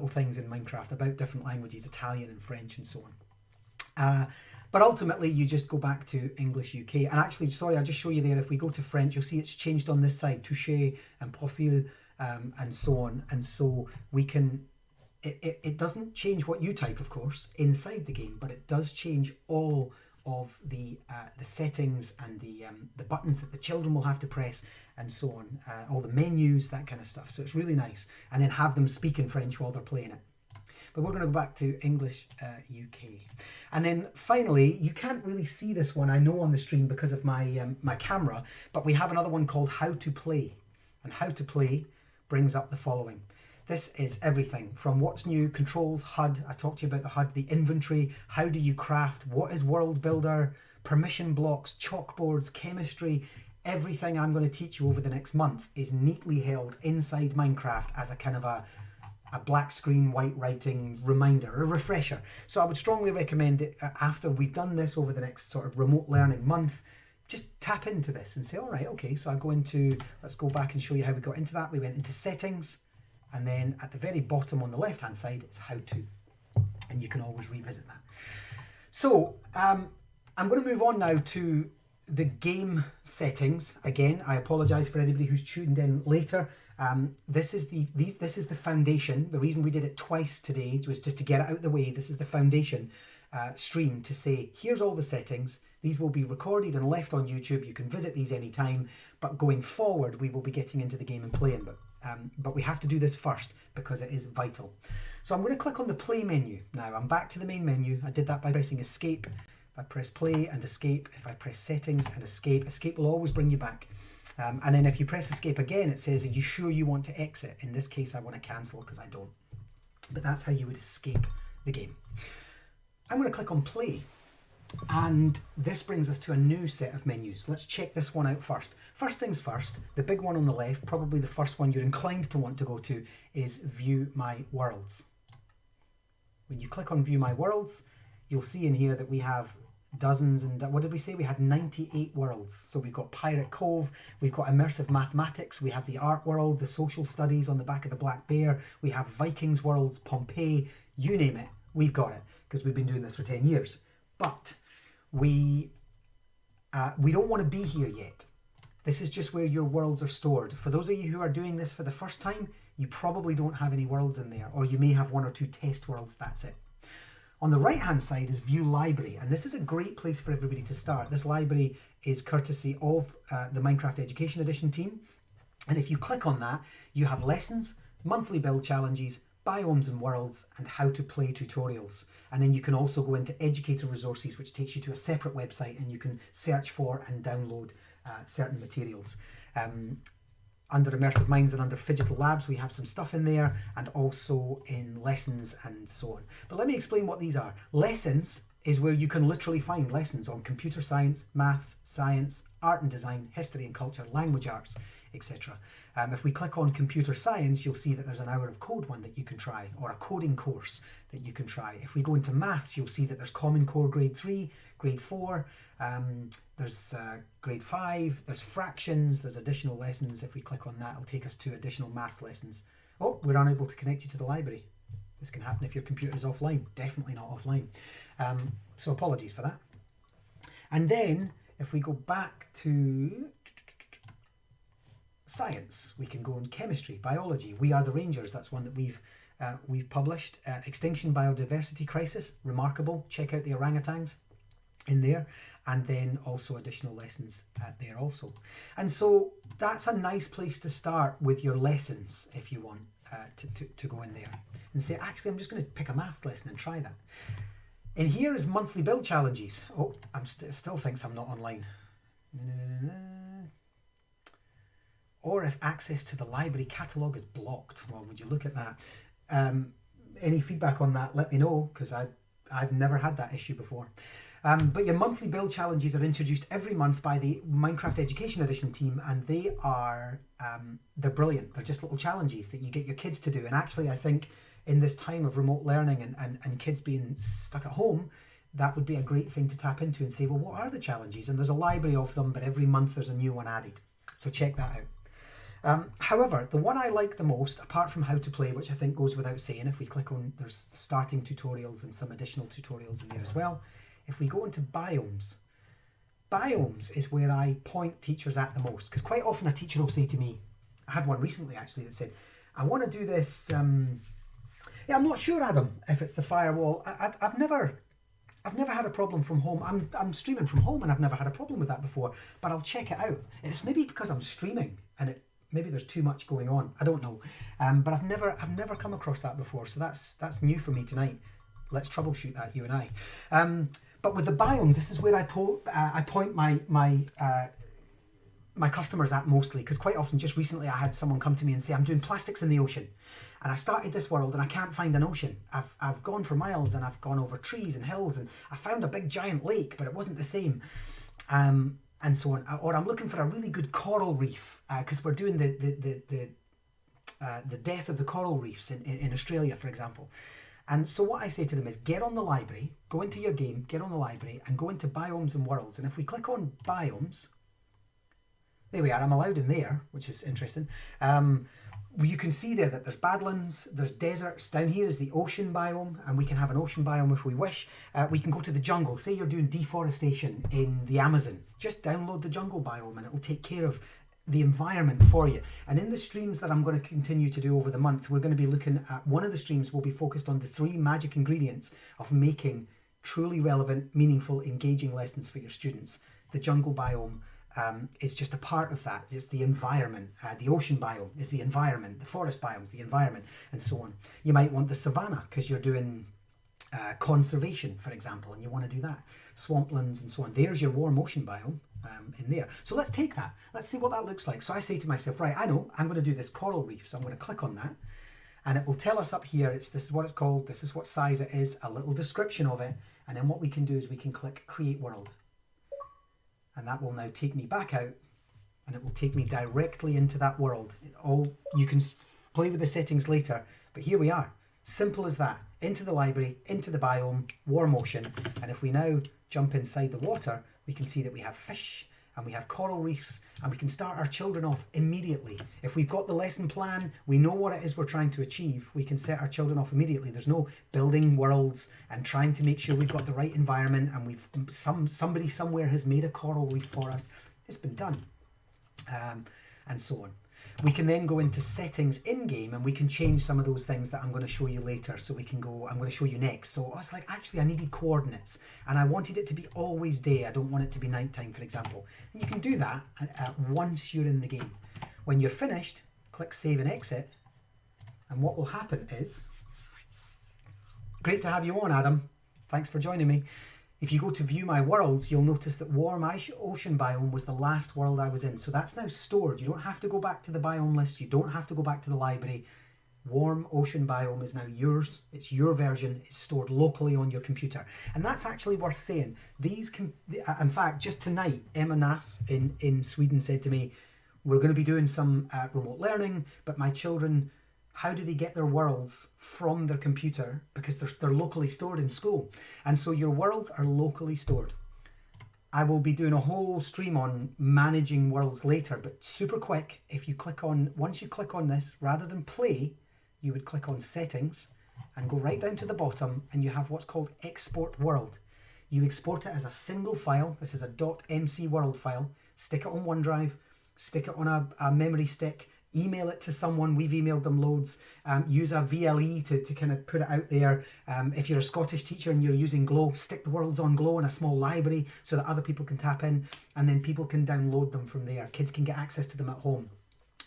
things in Minecraft about different languages, Italian and French and so on. But ultimately, you just go back to English UK. And actually, sorry, I'll just show you there. If we go to French, you'll see it's changed on this side, touché and profil, and so on. And so we can, it doesn't change what you type, of course, inside the game, but it does change all of the settings and the buttons that the children will have to press, and so on. All the menus, that kind of stuff. So it's really nice. And then have them speak in French while they're playing it. But we're going to go back to English UK. And then finally, you can't really see this one, I know, on the stream because of my my camera, but we have another one called How to Play. And How to Play brings up the following. This is everything from what's new, controls, HUD. I talked to you about the HUD, the inventory, how do you craft, what is World Builder, permission blocks, chalkboards, chemistry. Everything I'm going to teach you over the next month is neatly held inside Minecraft as a kind of a black screen, white writing reminder, a refresher. So I would strongly recommend that after we've done this over the next sort of remote learning month, just tap into this and say, all right, okay, so I go into, let's go back and show you how we got into that. We went into settings, and then at the very bottom on the left-hand side, it's how to, and you can always revisit that. So I'm going to move on now to the game settings. Again, I apologize for anybody who's tuned in later. This is the foundation. The reason we did it twice today was just to get it out of the way. This is the foundation stream to say, here's all the settings. These will be recorded and left on YouTube. You can visit these anytime, but going forward, we will be getting into the game and playing. But we have to do this first because it is vital. So I'm going to click on the play menu. Now I'm back to the main menu. I did that by pressing escape. If I press play and escape, if I press settings and escape, escape will always bring you back. And then if you press escape again, it says, are you sure you want to exit? In this case, I want to cancel because I don't. But that's how you would escape the game. I'm going to click on play. And this brings us to a new set of menus. Let's check this one out first. First things first, the big one on the left, probably the first one you're inclined to want to go to, is View My Worlds. When you click on View My Worlds, you'll see in here that we have dozens, and what did we say? We had 98 worlds. So we've got Pirate Cove, we've got Immersive Mathematics, we have the Art World, the Social Studies on the back of the Black Bear, we have Vikings Worlds, Pompeii, you name it, we've got it, because we've been doing this for 10 years. But we don't want to be here yet. This is just where your worlds are stored. For those of you who are doing this for the first time, you probably don't have any worlds in there, or you may have one or two test worlds, that's it. On the right-hand side is View Library, and this is a great place for everybody to start. This library is courtesy of the Minecraft Education Edition team, and if you click on that, you have lessons, monthly build challenges, biomes and worlds, and how to play tutorials. And then you can also go into educator resources, which takes you to a separate website, and you can search for and download certain materials. Under Immersive Minds and under Phygital Labs, we have some stuff in there, and also in lessons and so on. But let me explain what these are. Lessons is where you can literally find lessons on computer science, maths, science, art and design, history and culture, language arts, etc. If we click on computer science, you'll see that there's an hour of code one that you can try, or a coding course that you can try. If we go into maths, you'll see that there's Common Core Grade 3, Grade 4, there's Grade 5, there's fractions, there's additional lessons. If we click on that, it'll take us to additional maths lessons. Oh, we're unable to connect you to the library. This can happen if your computer is offline. Definitely not offline. So apologies for that. And then if we go back to science, we can go in chemistry, biology. We Are the Rangers. That's one that we've published. Extinction Biodiversity Crisis, remarkable. Check out the orangutans in there, and then also additional lessons there also. And so that's a nice place to start with your lessons if you want to go in there and say, actually, I'm just going to pick a maths lesson and try that. And here is monthly build challenges. Oh, I'm still thinks I'm not online. Or if access to the library catalogue is blocked. Well, would you look at that? Any feedback on that, let me know, because I've never had that issue before. But your monthly build challenges are introduced every month by the Minecraft Education Edition team, and they're brilliant. They're just little challenges that you get your kids to do. And actually, I think in this time of remote learning and kids being stuck at home, that would be a great thing to tap into and say, well, what are the challenges? And there's a library of them, but every month there's a new one added. So check that out. However, the one I like the most, apart from how to play, which I think goes without saying, if we click on, there's starting tutorials and some additional tutorials in there as well. If we go into biomes, biomes is where I point teachers at the most, because quite often a teacher will say to me, I had one recently actually that said, I want to do this, yeah, I'm not sure, Adam, if it's the firewall. I've never had a problem from home. I'm streaming from home and I've never had a problem with that before, but I'll check it out. It's maybe because I'm streaming and maybe there's too much going on. I don't know, but I've never come across that before. So that's new for me tonight. Let's troubleshoot that, you and I. But with the biomes, this is where I point my customers at mostly, because quite often, just recently, I had someone come to me and say, I'm doing plastics in the ocean. And I started this world and I can't find an ocean. I've gone for miles and I've gone over trees and hills and I found a big giant lake, but it wasn't the same. And so on. Or I'm looking for a really good coral reef, because we're doing the death of the coral reefs in Australia, for example. And so what I say to them is get on the library, go into your game, get on the library and go into biomes and worlds. And if we click on biomes, there we are, I'm allowed in there, which is interesting. You can see there that there's badlands, there's deserts. Down here is the ocean biome, and we can have an ocean biome if we wish. We can go to the jungle. Say you're doing deforestation in the Amazon. Just download the jungle biome and it will take care of the environment for you. And in the streams that I'm going to continue to do over the month, we're going to be looking at, one of the streams will be focused on the 3 magic ingredients of making truly relevant, meaningful, engaging lessons for your students. The jungle biome is just a part of that. It's the environment. The ocean biome is the environment. The forest biome is the environment, and so on. You might want the savanna because you're doing conservation, for example, and you want to do that. Swamplands and so on. There's your warm ocean biome in there. So let's take that. Let's see what that looks like. So I say to myself, right, I know I'm going to do this coral reef. So I'm going to click on that, and it will tell us up here, this is what it's called, this is what size it is, a little description of it, and then what we can do is we can click Create World. And that will now take me back out and it will take me directly into that world. You can play with the settings later, but here we are. Simple as that. Into the library, into the biome, warm ocean. And if we now jump inside the water, we can see that we have fish and we have coral reefs, and we can start our children off immediately. If we've got the lesson plan, we know what it is we're trying to achieve, we can set our children off immediately. There's no building worlds and trying to make sure we've got the right environment and somebody somewhere has made a coral reef for us. It's been done. And so on. We can then go into settings in-game and we can change some of those things that I'm going to show you later. So we can go, I'm going to show you next. So I was like, actually, I needed coordinates and I wanted it to be always day. I don't want it to be nighttime, for example. And you can do that once you're in the game. When you're finished, click Save and Exit. And what will happen is, great to have you on, Adam. Thanks for joining me. If you go to view my worlds, you'll notice that warm ocean biome was the last world I was in. So that's now stored. You don't have to go back to the biome list. You don't have to go back to the library. Warm ocean biome is now yours. It's your version. It's stored locally on your computer. And that's actually worth saying. In fact, just tonight, Emma Nass in Sweden said to me, we're going to be doing some remote learning, but my children, how do they get their worlds from their computer? Because they're locally stored in school. And so your worlds are locally stored. I will be doing a whole stream on managing worlds later, but super quick. Once you click on this, rather than play, you would click on Settings and go right down to the bottom, and you have what's called Export World. You export it as a single file. This is a .mc world file. Stick it on OneDrive, stick it on a memory stick, email it to someone. We've emailed them loads. Use a VLE to kind of put it out there. If you're a Scottish teacher and you're using Glow, stick the worlds on Glow in a small library so that other people can tap in, and then people can download them from there. Kids can get access to them at home.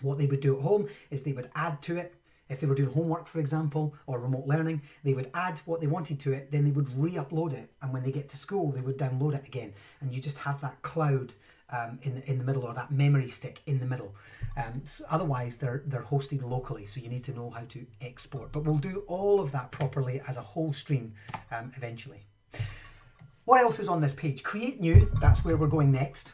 What they would do at home is they would add to it. If they were doing homework, for example, or remote learning, they would add what they wanted to it, then they would re-upload it, and when they get to school, they would download it again. And you just have that cloud in the middle, or that memory stick in the middle. So otherwise, they're hosted locally, so you need to know how to export. But we'll do all of that properly as a whole stream eventually. What else is on this page? Create new, that's where we're going next.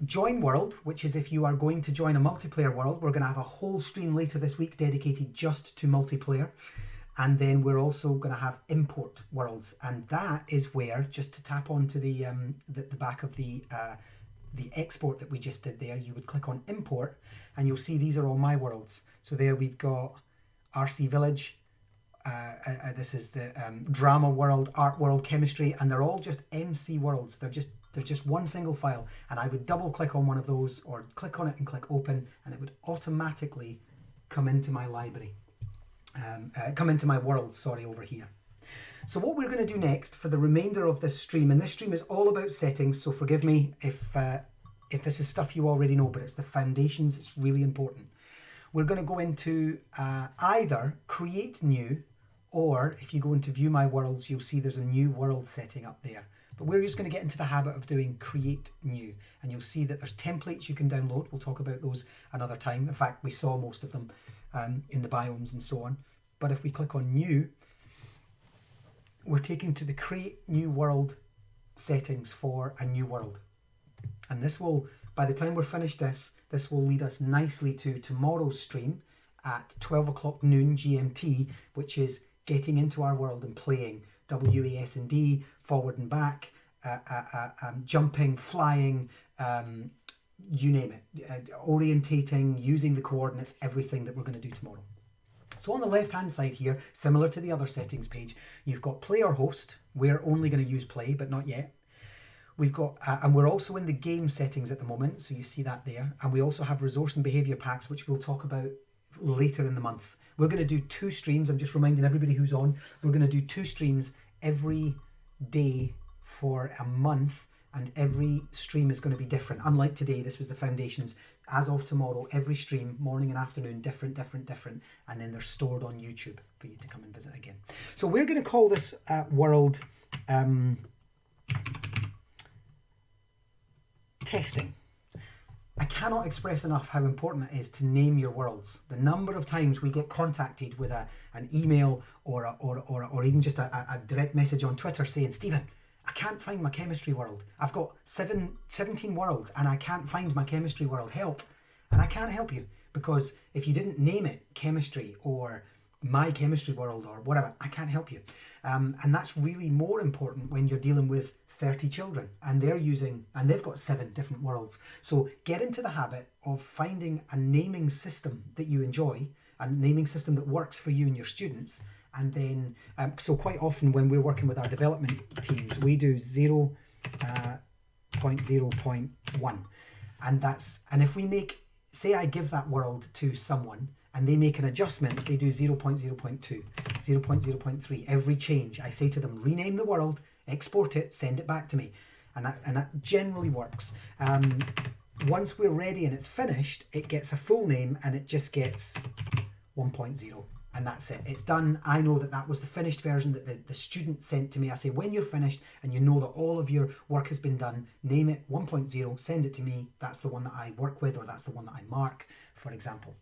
Join world, which is if you are going to join a multiplayer world. We're going to have a whole stream later this week dedicated just to multiplayer. And then we're also going to have import worlds, and that is where, just to tap onto the back of the export that we just did there, you would click on import, and you'll see these are all my worlds. So there we've got RC Village, this is the drama world, art world, chemistry, and they're all just MC worlds. They're just one single file, and I would double click on one of those, or click on it and click open, and it would automatically come into my library, come into my world, sorry, over here. So what we're going to do next for the remainder of this stream, and this stream is all about settings, so forgive me if this is stuff you already know, but it's the foundations, it's really important. We're going to go into either create new, or if you go into view my worlds, you'll see there's a new world setting up there. But we're just going to get into the habit of doing create new, and you'll see that there's templates you can download. We'll talk about those another time. In fact, we saw most of them in the biomes and so on. But if we click on new, we're taken to the create new world settings for a new world. And this will, by the time we're finished this will lead us nicely to tomorrow's stream at 12 o'clock noon GMT, which is getting into our world and playing WASD, forward and back, jumping, flying, you name it, orientating, using the coordinates, everything that we're going to do tomorrow. So on the left hand side here, similar to the other settings page, you've got play or host. We're only going to use play, but not yet. We've got, and we're also in the game settings at the moment, so you see that there. And we also have resource and behavior packs, which we'll talk about later in the month. We're going to do 2 streams. I'm just reminding everybody who's on, we're going to do 2 streams every day for a month, and every stream is going to be different. Unlike today, this was the foundations. As of tomorrow, every stream, morning and afternoon, different, and then they're stored on YouTube for you to come and visit again. So we're going to call this world testing. I cannot express enough how important it is to name your worlds. The number of times we get contacted with an email or even just a direct message on Twitter saying, Stephen, I can't find my chemistry world. I've got 17 worlds and I can't find my chemistry world. Help. And I can't help you, because if you didn't name it chemistry or my chemistry world or whatever, I can't help you. And that's really more important when you're dealing with 30 children and they've got 7 different worlds. So get into the habit of finding a naming system that you enjoy, a naming system that works for you and your students. And then, so quite often when we're working with our development teams, we do 0.0.1. And if we make, say I give that world to someone and they make an adjustment, they do 0.0.2, 0.0.3. Every change, I say to them, rename the world, export it, send it back to me. And that generally works. Once we're ready and it's finished, it gets a full name and it just gets 1.0. And that's it. It's done. I know that was the finished version that the student sent to me. I say, when you're finished and you know that all of your work has been done, name it 1.0, send it to me. That's the one that I work with, or that's the one that I mark, for example.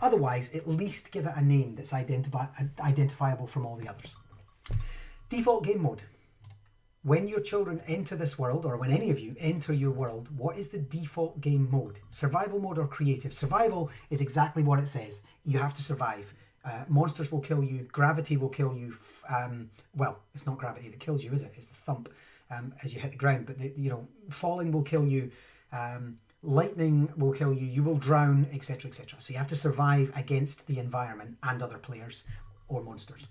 Otherwise, at least give it a name that's identifiable from all the others. Default game mode. When your children enter this world, or when any of you enter your world, what is the default game mode? Survival mode or creative? Survival is exactly what it says. You have to survive. Monsters will kill you. Gravity will kill you. Well, it's not gravity that kills you, is it? It's the thump as you hit the ground. But falling will kill you. lightning will kill you, you will drown, etc., etc. So you have to survive against the environment and other players or monsters.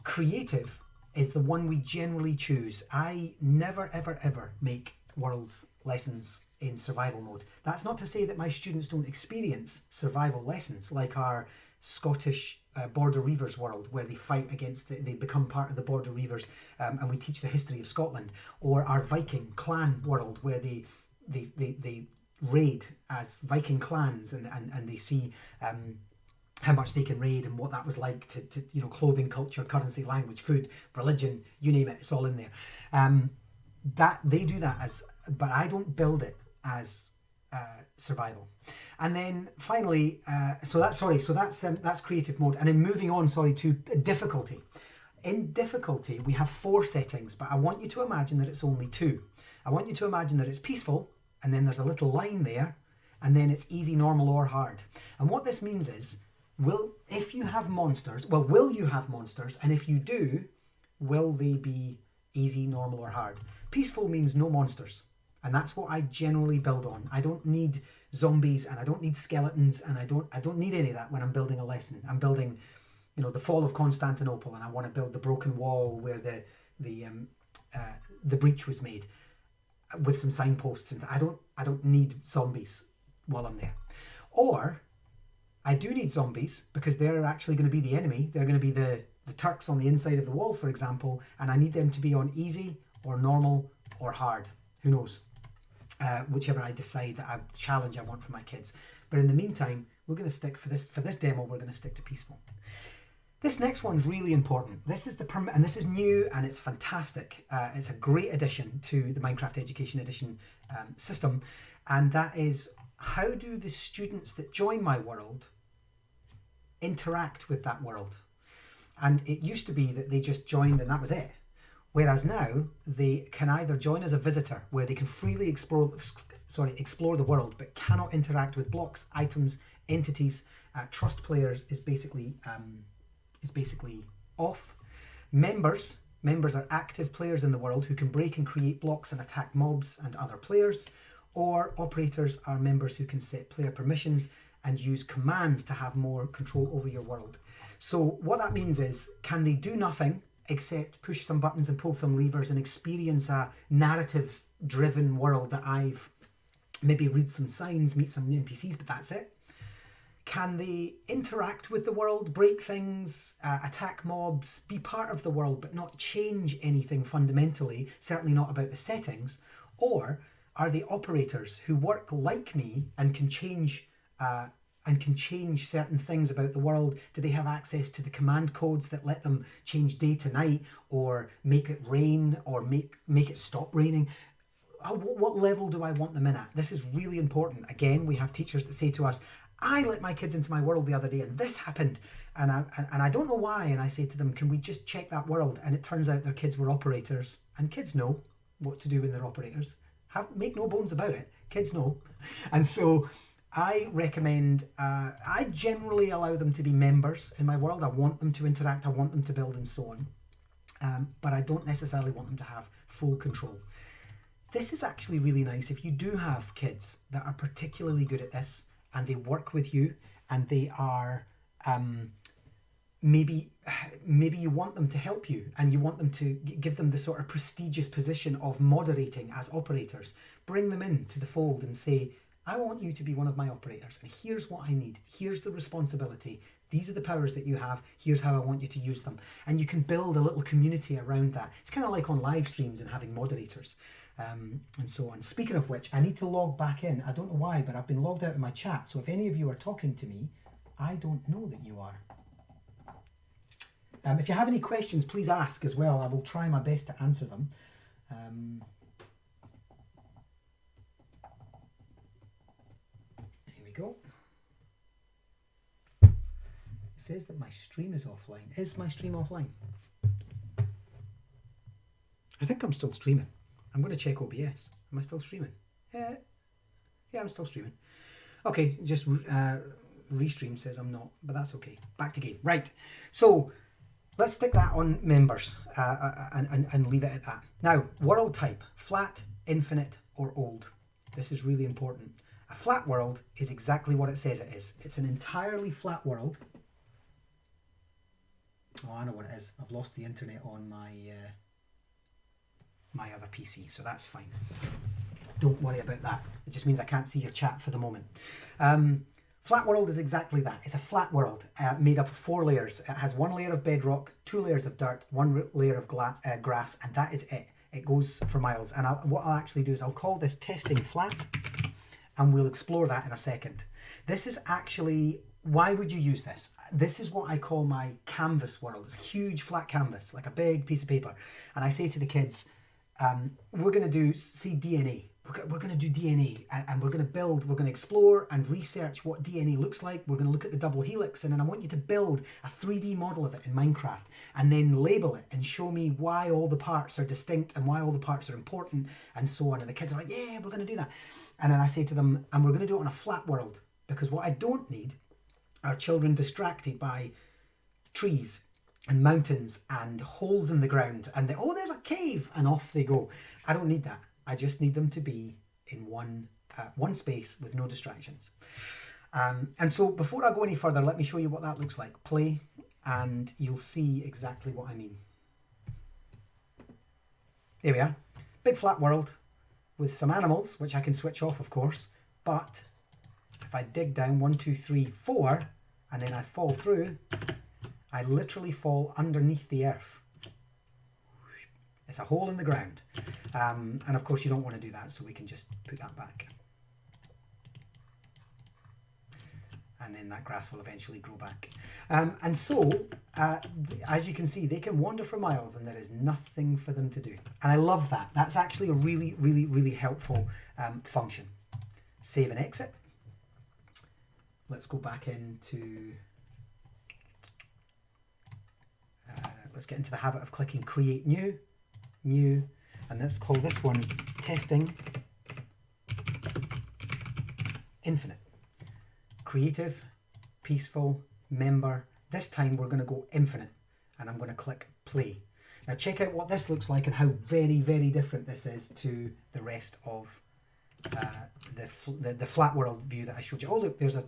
Creative is the one we generally choose. I never, ever, ever make worlds lessons in survival mode. That's not to say that my students don't experience survival lessons, like our Scottish Border Reivers world, where they fight against, they become part of the Border Reivers, and we teach the history of Scotland, or our Viking clan world, where they raid as Viking clans, and they see how much they can raid and what that was like to clothing, culture, currency, language, food, religion, you name it, it's all in there. That they do that as, but I don't build it as survival. And then finally, so that's creative mode. And then moving on, to difficulty. In difficulty, we have 4 settings, but I want you to imagine that it's only 2. I want you to imagine that it's peaceful, and then there's a little line there, and then it's easy, normal, or hard. And what this means is, will you have monsters, and if you do, will they be easy, normal, or hard? Peaceful means no monsters, and that's what I generally build on. I don't need zombies, and I don't need skeletons, and I don't need any of that when I'm building a lesson. I'm building, the fall of Constantinople, and I want to build the broken wall where the breach was made, with some signposts, and I don't need zombies while I'm there. Or I do need zombies, because they're actually going to be the enemy. They're going to be the Turks on the inside of the wall, for example, and I need them to be on easy or normal or hard. Who knows? Whichever I decide that challenge I want for my kids. But in the meantime, we're going to stick, for this demo, we're going to stick to peaceful. This next one's really important. This is and this is new, and it's fantastic. It's a great addition to the Minecraft Education Edition system, and that is, how do the students that join my world interact with that world? And it used to be that they just joined and that was it. Whereas now they can either join as a visitor, where they can freely explore the world, but cannot interact with blocks, items, entities. Trust players is basically off. Members are active players in the world who can break and create blocks and attack mobs and other players. Or operators are members who can set player permissions and use commands to have more control over your world. So what that means is, can they do nothing except push some buttons and pull some levers and experience a narrative-driven world that I've maybe read some signs, meet some NPCs, but that's it? Can they interact with the world, break things, attack mobs, be part of the world, but not change anything fundamentally, certainly not about the settings? Or are they operators who work like me and can change certain things about the world? Do they have access to the command codes that let them change day to night, or make it rain, or make it stop raining? What level do I want them in at? This is really important. Again, we have teachers that say to us, I let my kids into my world the other day and this happened, and I don't know why, and I say to them, can we just check that world? And it turns out their kids were operators, and kids know what to do when they're operators. Make no bones about it, kids know. And so I recommend, I generally allow them to be members in my world. I want them to interact, I want them to build, and so on. But I don't necessarily want them to have full control. This is actually really nice if you do have kids that are particularly good at this, and they work with you, and they are, maybe you want them to help you, and you want them to give them the sort of prestigious position of moderating as operators. Bring them into the fold and say, I want you to be one of my operators, and here's what I need. Here's the responsibility. These are the powers that you have. Here's how I want you to use them. And you can build a little community around that. It's kind of like on live streams and having moderators, and so on. Speaking of which, I need to log back in. I don't know why, but I've been logged out of my chat. So if any of you are talking to me, I don't know that you are. If you have any questions, please ask as well. I will try my best to answer them. Here we go. It says that my stream is offline. Is my stream offline? I think I'm still streaming. I'm going to check OBS. Am I still streaming? Yeah, I'm still streaming. Okay, just restream says I'm not, but that's okay. Back to game. Right. So let's stick that on members and leave it at that. Now, world type: flat, infinite, or old. This is really important. A flat world is exactly what it says it is. It's an entirely flat world. Oh, I know what it is. I've lost the internet on my other PC, so that's fine. Don't worry about that. It just means I can't see your chat for the moment. Flat world is exactly that. It's a flat world made up of 4 layers. It has 1 layer of bedrock, 2 layers of dirt, 1 layer of grass, and that is it. It goes for miles. And what I'll actually do is I'll call this testing flat, and we'll explore that in a second. This is actually, why would you use this? This is what I call my canvas world. It's a huge flat canvas, like a big piece of paper. And I say to the kids, we're going to do, see, DNA. We're going to do DNA, and we're going to build, we're going to explore and research what DNA looks like. We're going to look at the double helix, and then I want you to build a 3D model of it in Minecraft, and then label it and show me why all the parts are distinct and why all the parts are important and so on. And the kids are like, yeah, we're going to do that. And then I say to them, and we're going to do it on a flat world, because what I don't need are children distracted by trees and mountains and holes in the ground and oh, there's a cave, and off they go. I don't need that. I just need them to be in one space with no distractions. And so before I go any further, let me show you what that looks like. Play, and you'll see exactly what I mean. There we are. Big flat world with some animals, which I can switch off, of course. But if I dig down 1, 2, 3, 4, and then I fall through, I literally fall underneath the earth. It's a hole in the ground. And of course you don't want to do that, so we can just put that back. And then that grass will eventually grow back. And so, as you can see, they can wander for miles and there is nothing for them to do. And I love that. That's actually a really, really, really helpful function. Save and exit. Let's go back into... let's get into the habit of clicking Create New. New, and let's call this one Testing Infinite. Creative, peaceful, member. This time we're going to go infinite, and I'm going to click play. Now check out what this looks like and how very, very different this is to the rest of the flat world view that I showed you. Oh look, there's a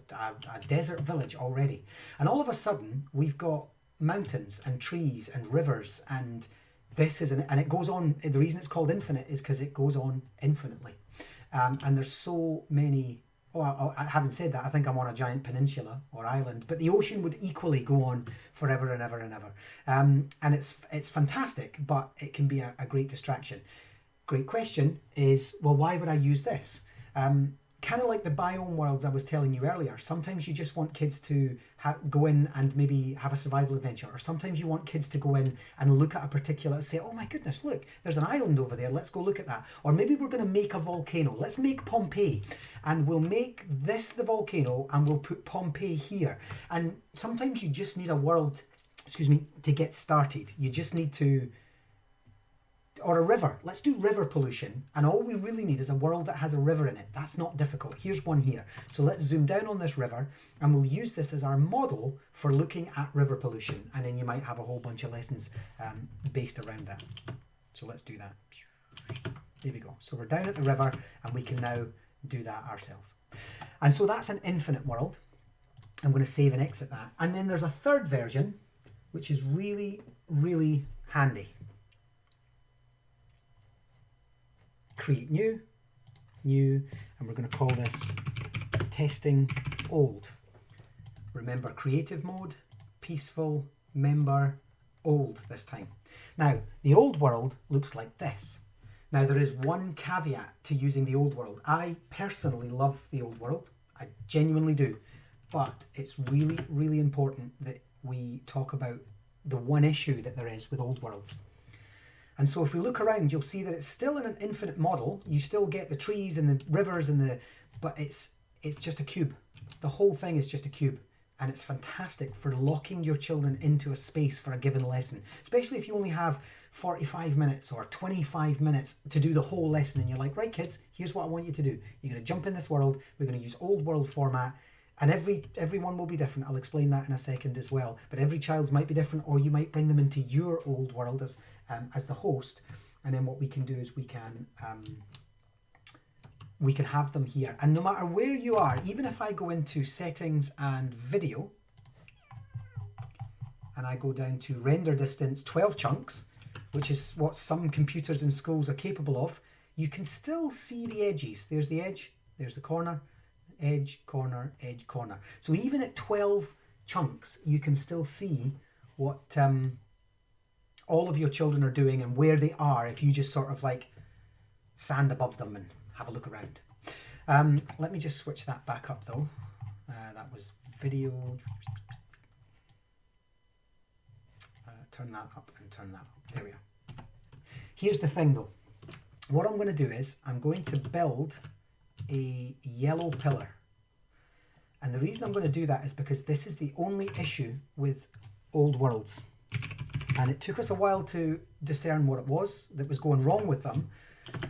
desert village already, and all of a sudden we've got mountains and trees and rivers, and this is and it goes on. The reason it's called infinite is because it goes on infinitely, and there's so many. Oh, I haven't said that. I think I'm on a giant peninsula or island, but the ocean would equally go on forever and ever and ever. And it's fantastic, but it can be a great distraction. Great question is, well, why would I use this? Kind of like the biome worlds I was telling you earlier. Sometimes you just want kids to go in and maybe have a survival adventure, or sometimes you want kids to go in and look at a particular, say, oh my goodness, look, there's an island over there, let's go look at that. Or maybe we're going to make a volcano. Let's make Pompeii, and we'll make this the volcano and we'll put Pompeii here. And sometimes you just need a world, to get started. You just need to, or a river. Let's do river pollution, and all we really need is a world that has a river in it. That's not difficult. Here's one here. So let's zoom down on this river, and we'll use this as our model for looking at river pollution, and then you might have a whole bunch of lessons based around that. So let's do that. There we go. So we're down at the river, and we can now do that ourselves. And so that's an infinite world. I'm going to save and exit that. And then there's a third version, which is really, really handy. Create new, and we're going to call this testing old. Remember, creative mode, peaceful, member, old this time. Now, the old world looks like this. Now, there is one caveat to using the old world. I personally love the old world. I genuinely do. But it's really, really important that we talk about the one issue that there is with old worlds. And so if we look around, you'll see that it's still in an infinite model. You still get the trees and the rivers but it's just a cube. The whole thing is just a cube. And it's fantastic for locking your children into a space for a given lesson, especially if you only have 45 minutes or 25 minutes to do the whole lesson. And you're like, right, kids, here's what I want you to do. You're going to jump in this world. We're going to use old world format. And everyone will be different. I'll explain that in a second as well. But every child's might be different, or you might bring them into your old world as the host. And then what we can do is we can we can have them here. And no matter where you are, even if I go into settings and video, and I go down to render distance 12 chunks, which is what some computers in schools are capable of, you can still see the edges. There's the edge, there's the corner, edge, corner, edge, corner. So even at 12 chunks, you can still see what all of your children are doing and where they are if you just sort of like stand above them and have a look around. Let me just switch that back up though. That was video. Turn that up and turn that up. There we are. Here's the thing though. What I'm going to do is I'm going to build a yellow pillar. And the reason I'm going to do that is because this is the only issue with old worlds. And it took us a while to discern what it was that was going wrong with them.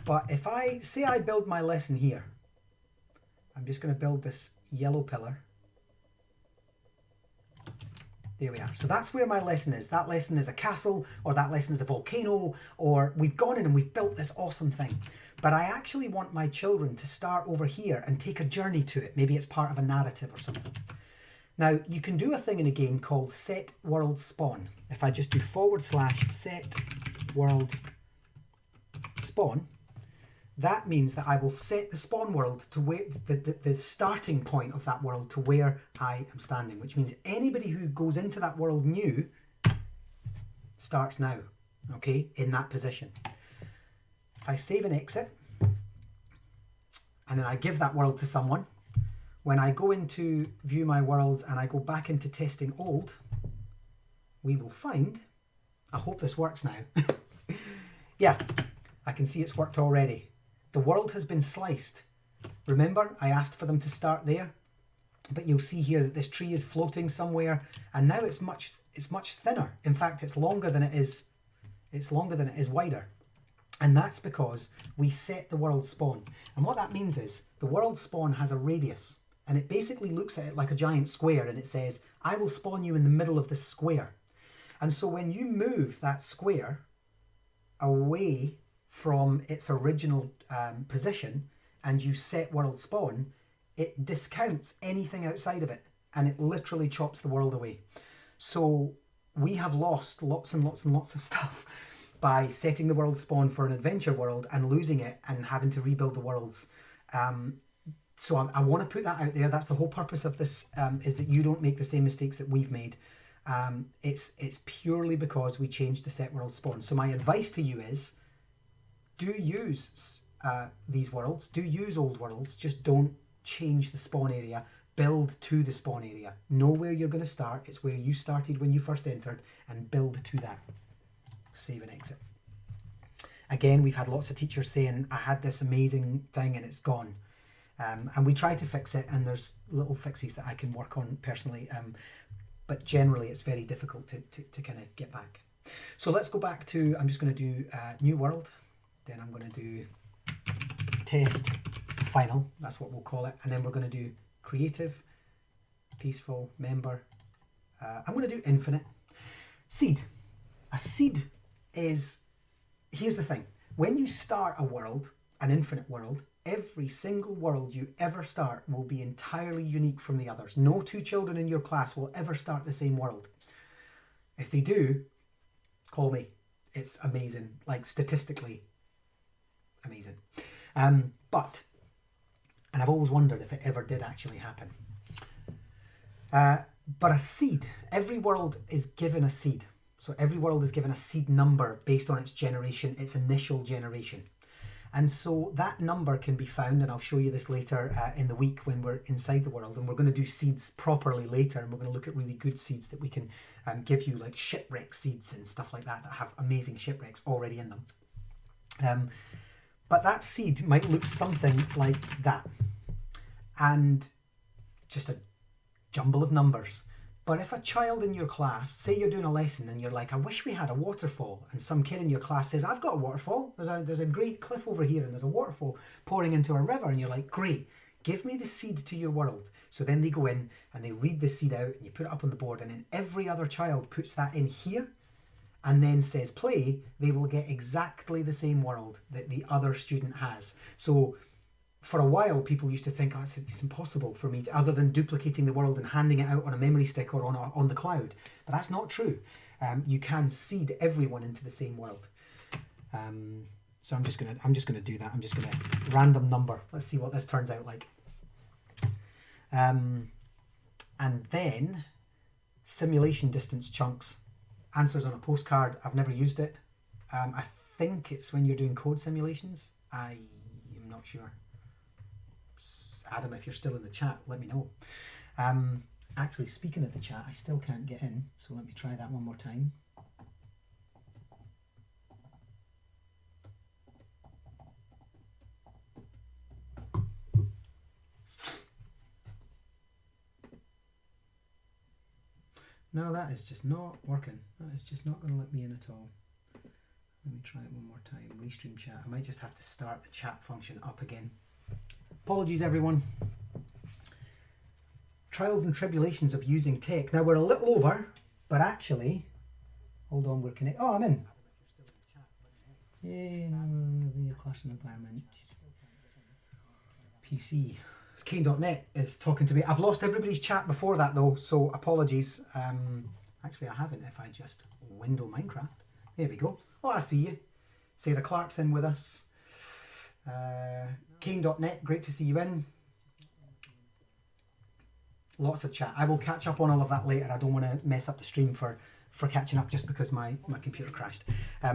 But if I say I build my lesson here, I'm just going to build this yellow pillar. There we are. So that's where my lesson is. That lesson is a castle, or that lesson is a volcano, or we've gone in and we've built this awesome thing. But I actually want my children to start over here and take a journey to it. Maybe it's part of a narrative or something. Now, you can do a thing in a game called set world spawn. If I just do / set world spawn, that means that I will set the spawn world to where the starting point of that world to where I am standing, which means anybody who goes into that world new starts now, okay, in that position. If I save and exit, and then I give that world to someone, when I go into view my worlds and I go back into testing old, we will find, I hope this works now. Yeah, I can see it's worked already. The world has been sliced. Remember, I asked for them to start there, but you'll see here that this tree is floating somewhere, and now it's much thinner. In fact, it's longer than it is wider. And that's because we set the world spawn. And what that means is the world spawn has a radius, and it basically looks at it like a giant square, and it says, I will spawn you in the middle of this square. And so when you move that square away from its original position and you set world spawn, it discounts anything outside of it, and it literally chops the world away. So we have lost lots and lots and lots of stuff by setting the world spawn for an adventure world and losing it and having to rebuild the worlds. So I want to put that out there. That's the whole purpose of this, is that you don't make the same mistakes that we've made. It's purely because we changed the set world spawn. So my advice to you is, do use these worlds, do use old worlds, just don't change the spawn area, build to the spawn area. Know where you're going to start, it's where you started when you first entered, and build to that. Save and exit. Again, we've had lots of teachers saying, I had this amazing thing and it's gone. And we try to fix it, and there's little fixes that I can work on personally, but generally it's very difficult to kind of get back. So let's go back to, I'm just going to do new world. Then I'm going to do test final, that's what we'll call it. And then we're going to do creative, peaceful, member. I'm going to do infinite. Seed. A seed is, here's the thing. When you start a world, an infinite world, every single world you ever start will be entirely unique from the others. No two children in your class will ever start the same world. If they do, call me. It's amazing, like statistically amazing. But I've always wondered if it ever did actually happen. But a seed, every world is given a seed. So every world is given a seed number based on its generation, its initial generation. And so that number can be found, and I'll show you this later in the week when we're inside the world, and we're going to do seeds properly later, and we're going to look at really good seeds that we can give you, like shipwreck seeds and stuff like that have amazing shipwrecks already in them. But that seed might look something like that, and just a jumble of numbers. But if a child in your class, say you're doing a lesson and you're like, I wish we had a waterfall, and some kid in your class says, I've got a waterfall, there's a great cliff over here and there's a waterfall pouring into a river, and you're like, great, give me the seed to your world. So then they go in and they read the seed out and you put it up on the board, and then every other child puts that in here and then says play, they will get exactly the same world that the other student has. So for a while, people used to think, oh, it's impossible for me to, other than duplicating the world and handing it out on a memory stick or on the cloud. But that's not true. You can seed everyone into the same world. So I'm just gonna do that. I'm just gonna random number. Let's see what this turns out like. And then simulation distance chunks. Answers on a postcard. I've never used it. I think it's when you're doing code simulations. I am not sure. Adam, if you're still in the chat, let me know. Actually, speaking of the chat, I still can't get in, so let me try that one more time. No, that is just not working. That is just not going to let me in at all. Let me try it one more time. Restream chat. I might just have to start the chat function up again. Apologies, everyone. Trials and tribulations of using tech. Now, we're a little over, but actually, hold on, we're connected. Oh, I'm in. Yay, classroom environment. PC. It's Kane.net is talking to me. I've lost everybody's chat before that, though, so apologies. Actually, I haven't if I just window Minecraft. There we go. Oh, I see you. Sarah Clark's in with us. Kane.net, great to see you in. Lots of chat. I will catch up on all of that later. I don't want to mess up the stream for catching up just because my computer crashed.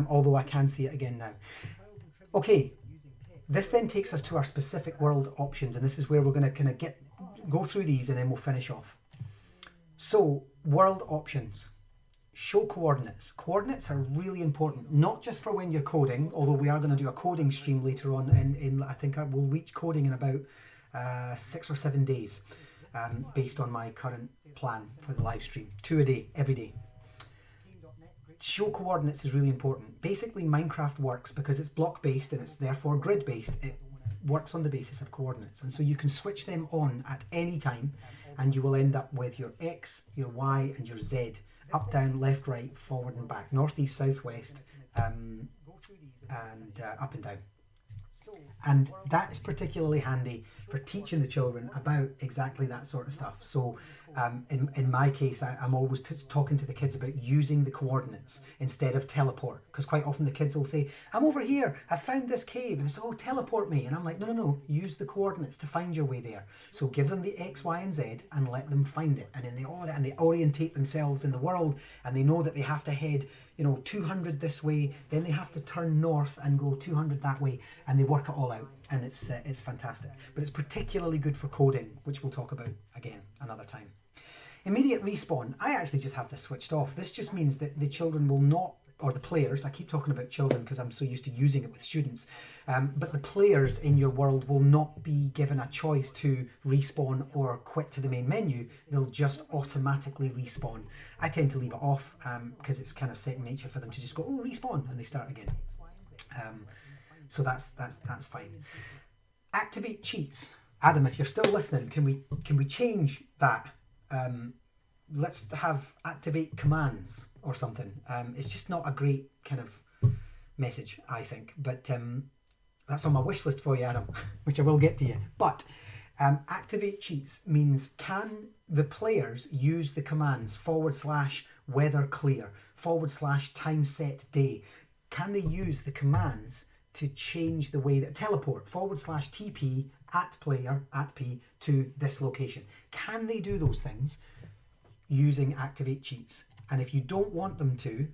Although I can see it again now. Okay, this then takes us to our specific world options, and this is where we're going to kind of go through these and then we'll finish off. So, world options. Show coordinates. Coordinates are really important, not just for when you're coding, although we are going to do a coding stream later on, and I think we'll reach coding in about 6 or 7 days, based on my current plan for the live stream. 2 a day, every day. Show coordinates is really important. Basically, Minecraft works because it's block-based and it's therefore grid-based. It works on the basis of coordinates, and so you can switch them on at any time, and you will end up with your X, your Y, and your Z. Up, down, left, right, forward and back, north, east, south, west, and up and down. And that is particularly handy for teaching the children about exactly that sort of stuff. So in my case, I'm always talking to the kids about using the coordinates instead of teleport, because quite often the kids will say, I'm over here, I found this cave, and they say, oh, teleport me. And I'm like, no, use the coordinates to find your way there. So give them the X, Y, and Z and let them find it. And then they orientate themselves in the world, and they know that they have to head 200 this way, then they have to turn north and go 200 that way, and they work it all out, and it's fantastic. But it's particularly good for coding, which we'll talk about again another time. Immediate respawn. I actually just have this switched off. This just means that the children will not, or the players, I keep talking about children because I'm so used to using it with students, but the players in your world will not be given a choice to respawn or quit to the main menu. They'll just automatically respawn. I tend to leave it off because it's kind of second nature for them to just go, oh, respawn, and they start again. So that's fine. Activate cheats. Adam, if you're still listening, can we change that? Let's have activate commands or something. It's just not a great kind of message, I think, but that's on my wish list for you, Adam, which I will get to you. But activate cheats means, can the players use the commands /weather clear, /time set day? Can they use the commands to change the way that teleport, /TP @player @P to this location? Can they do those things using activate cheats? And if you don't want them to,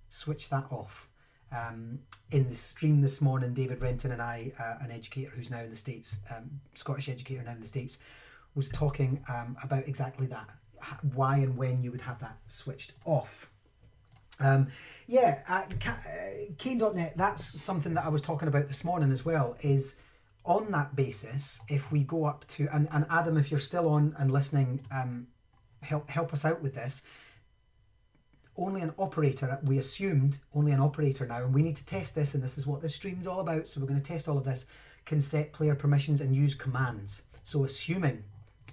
switch that off. In the stream this morning, David Renton and I, an educator who's now in the States, Scottish educator now in the States, was talking about exactly that, why and when you would have that switched off. Kane.net, that's something that I was talking about this morning as well, is on that basis, if we go up to, and Adam, if you're still on and listening, help us out with this. Only an operator, we assumed only an operator now, and we need to test this, and this is what this stream's all about, so we're going to test all of this, can set player permissions and use commands. So assuming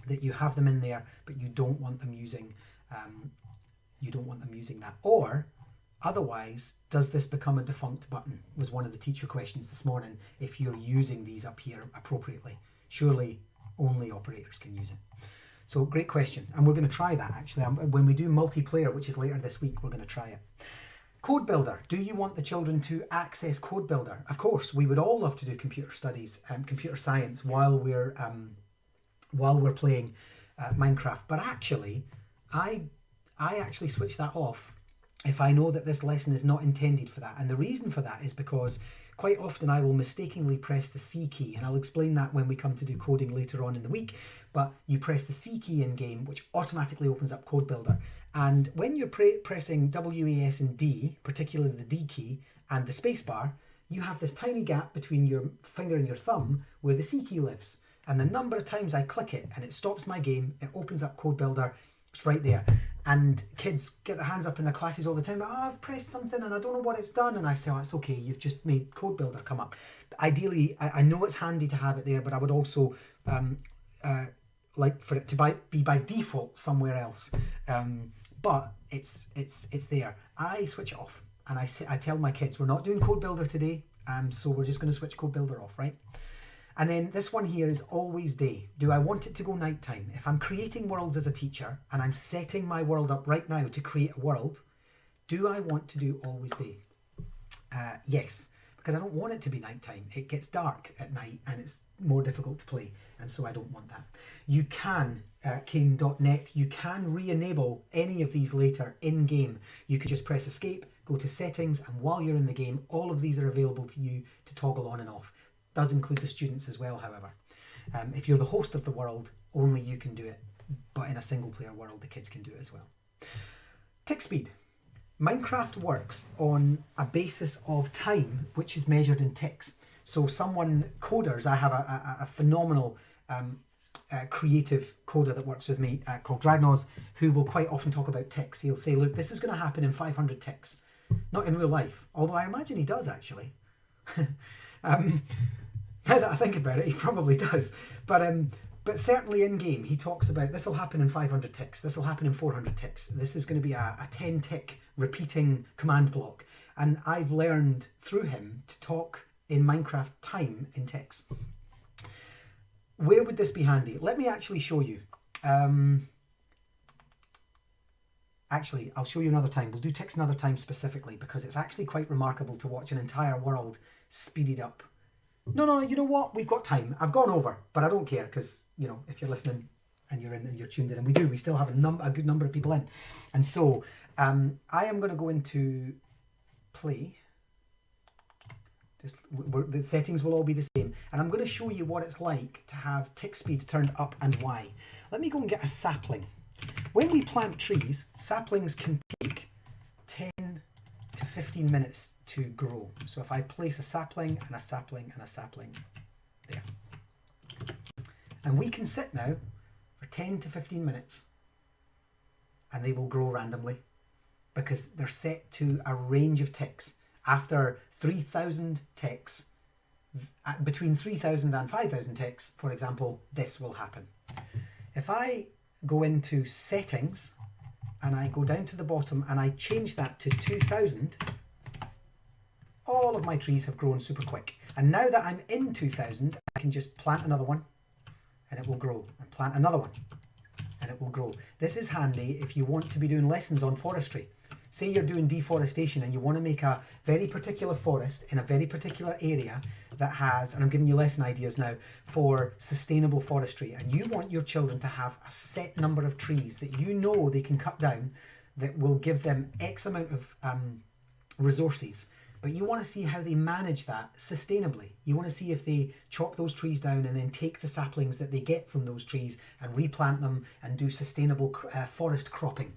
that you have them in there, but you don't want them using that. Or Otherwise, does this become a defunct button? Was one of the teacher questions this morning, if you're using these up here appropriately. Surely only operators can use it. So great question. And we're going to try that actually. When we do multiplayer, which is later this week, we're going to try it. Code Builder. Do you want the children to access Code Builder? Of course, we would all love to do computer studies and computer science while we're playing Minecraft. But actually, I actually switch that off if I know that this lesson is not intended for that. And the reason for that is because quite often I will mistakenly press the C key, and I'll explain that when we come to do coding later on in the week. But you press the C key in game, which automatically opens up Code Builder. And when you're pressing W, A, S and D, particularly the D key and the space bar, you have this tiny gap between your finger and your thumb where the C key lives. And the number of times I click it and it stops my game, it opens up Code Builder, it's right there. And kids get their hands up in their classes all the time, oh, I've pressed something and I don't know what it's done. And I say, oh, it's okay, you've just made Code Builder come up. Ideally, I know it's handy to have it there, but I would also like for it to be by default somewhere else. But it's there. I switch it off and I tell my kids, we're not doing Code Builder today, so we're just going to switch Code Builder off, right? And then this one here is always day. Do I want it to go nighttime? If I'm creating worlds as a teacher and I'm setting my world up right now to create a world, do I want to do always day? Yes, because I don't want it to be nighttime. It gets dark at night and it's more difficult to play, and so I don't want that. You can, Kane.net, you can re-enable any of these later in-game. You could just press escape, go to settings, and while you're in the game, all of these are available to you to toggle on and off. Does include the students as well, however. If you're the host of the world, only you can do it, but in a single player world, the kids can do it as well. Tick speed. Minecraft works on a basis of time, which is measured in ticks. So coders, I have a phenomenal creative coder that works with me called Dragnoz, who will quite often talk about ticks. He'll say, look, this is going to happen in 500 ticks. Not in real life, although I imagine he does actually. Now that I think about it, he probably does. But certainly in game, he talks about this will happen in 500 ticks. This will happen in 400 ticks. This is going to be a 10 tick repeating command block. And I've learned through him to talk in Minecraft time in ticks. Where would this be handy? Let me actually show you. Actually, I'll show you another time. We'll do ticks another time specifically because it's actually quite remarkable to watch an entire world speeded up. No, you know what? We've got time. I've gone over, but I don't care because, you know, if you're listening and you're in and you're tuned in, and we still have a good number of people in. And so I am going to go into play. The settings will all be the same. And I'm going to show you what it's like to have tick speed turned up and why. Let me go and get a sapling. When we plant trees, saplings can take 10 to 15 minutes to grow. So if I place a sapling and a sapling and a sapling there. And we can sit now for 10 to 15 minutes and they will grow randomly because they're set to a range of ticks. After 3,000 ticks, between 3,000 and 5,000 ticks, for example, this will happen. If I go into settings and I go down to the bottom and I change that to 2,000, all of my trees have grown super quick. And now that I'm in 2,000, I can just plant another one and it will grow, and plant another one and it will grow. This is handy if you want to be doing lessons on forestry. Say you're doing deforestation and you want to make a very particular forest in a very particular area that has, and I'm giving you lesson ideas now, for sustainable forestry, and you want your children to have a set number of trees that you know they can cut down that will give them X amount of resources, but you want to see how they manage that sustainably. You want to see if they chop those trees down and then take the saplings that they get from those trees and replant them and do sustainable forest cropping.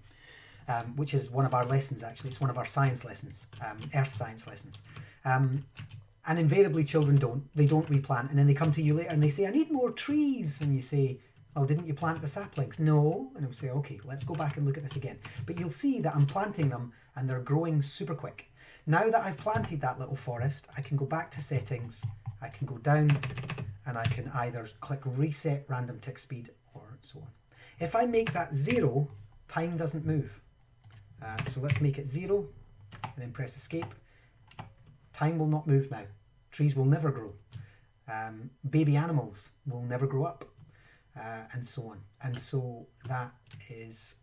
Which is one of our lessons, actually. It's one of our science lessons, earth science lessons. And invariably children they don't replant, and then they come to you later and they say, I need more trees. And you say, oh, didn't you plant the saplings? No. And they'll say, okay, let's go back and look at this again. But you'll see that I'm planting them and they're growing super quick. Now that I've planted that little forest, I can go back to settings, I can go down and I can either click reset random tick speed or so on. If I make that 0, time doesn't move. So let's make it 0, and then press escape. Time will not move now. Trees will never grow. Baby animals will never grow up, and so on. And so that is,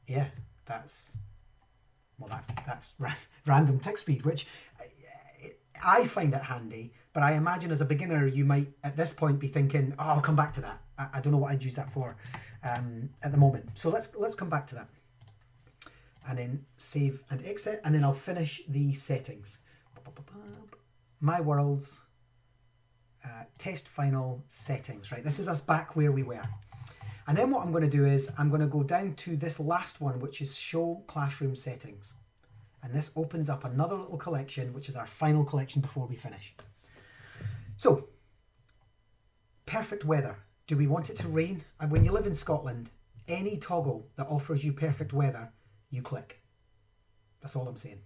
yeah, that's random tick speed, which I find it handy, but I imagine as a beginner you might at this point be thinking, oh, I'll come back to that. I don't know what I'd use that for at the moment. So let's come back to that. And then save and exit, and then I'll finish the settings. My worlds, test final settings, right? This is us back where we were. And then what I'm going to do is I'm going to go down to this last one, which is show classroom settings. And this opens up another little collection, which is our final collection before we finish. So, perfect weather. Do we want it to rain? And when you live in Scotland, any toggle that offers you perfect weather, you click. That's all I'm saying.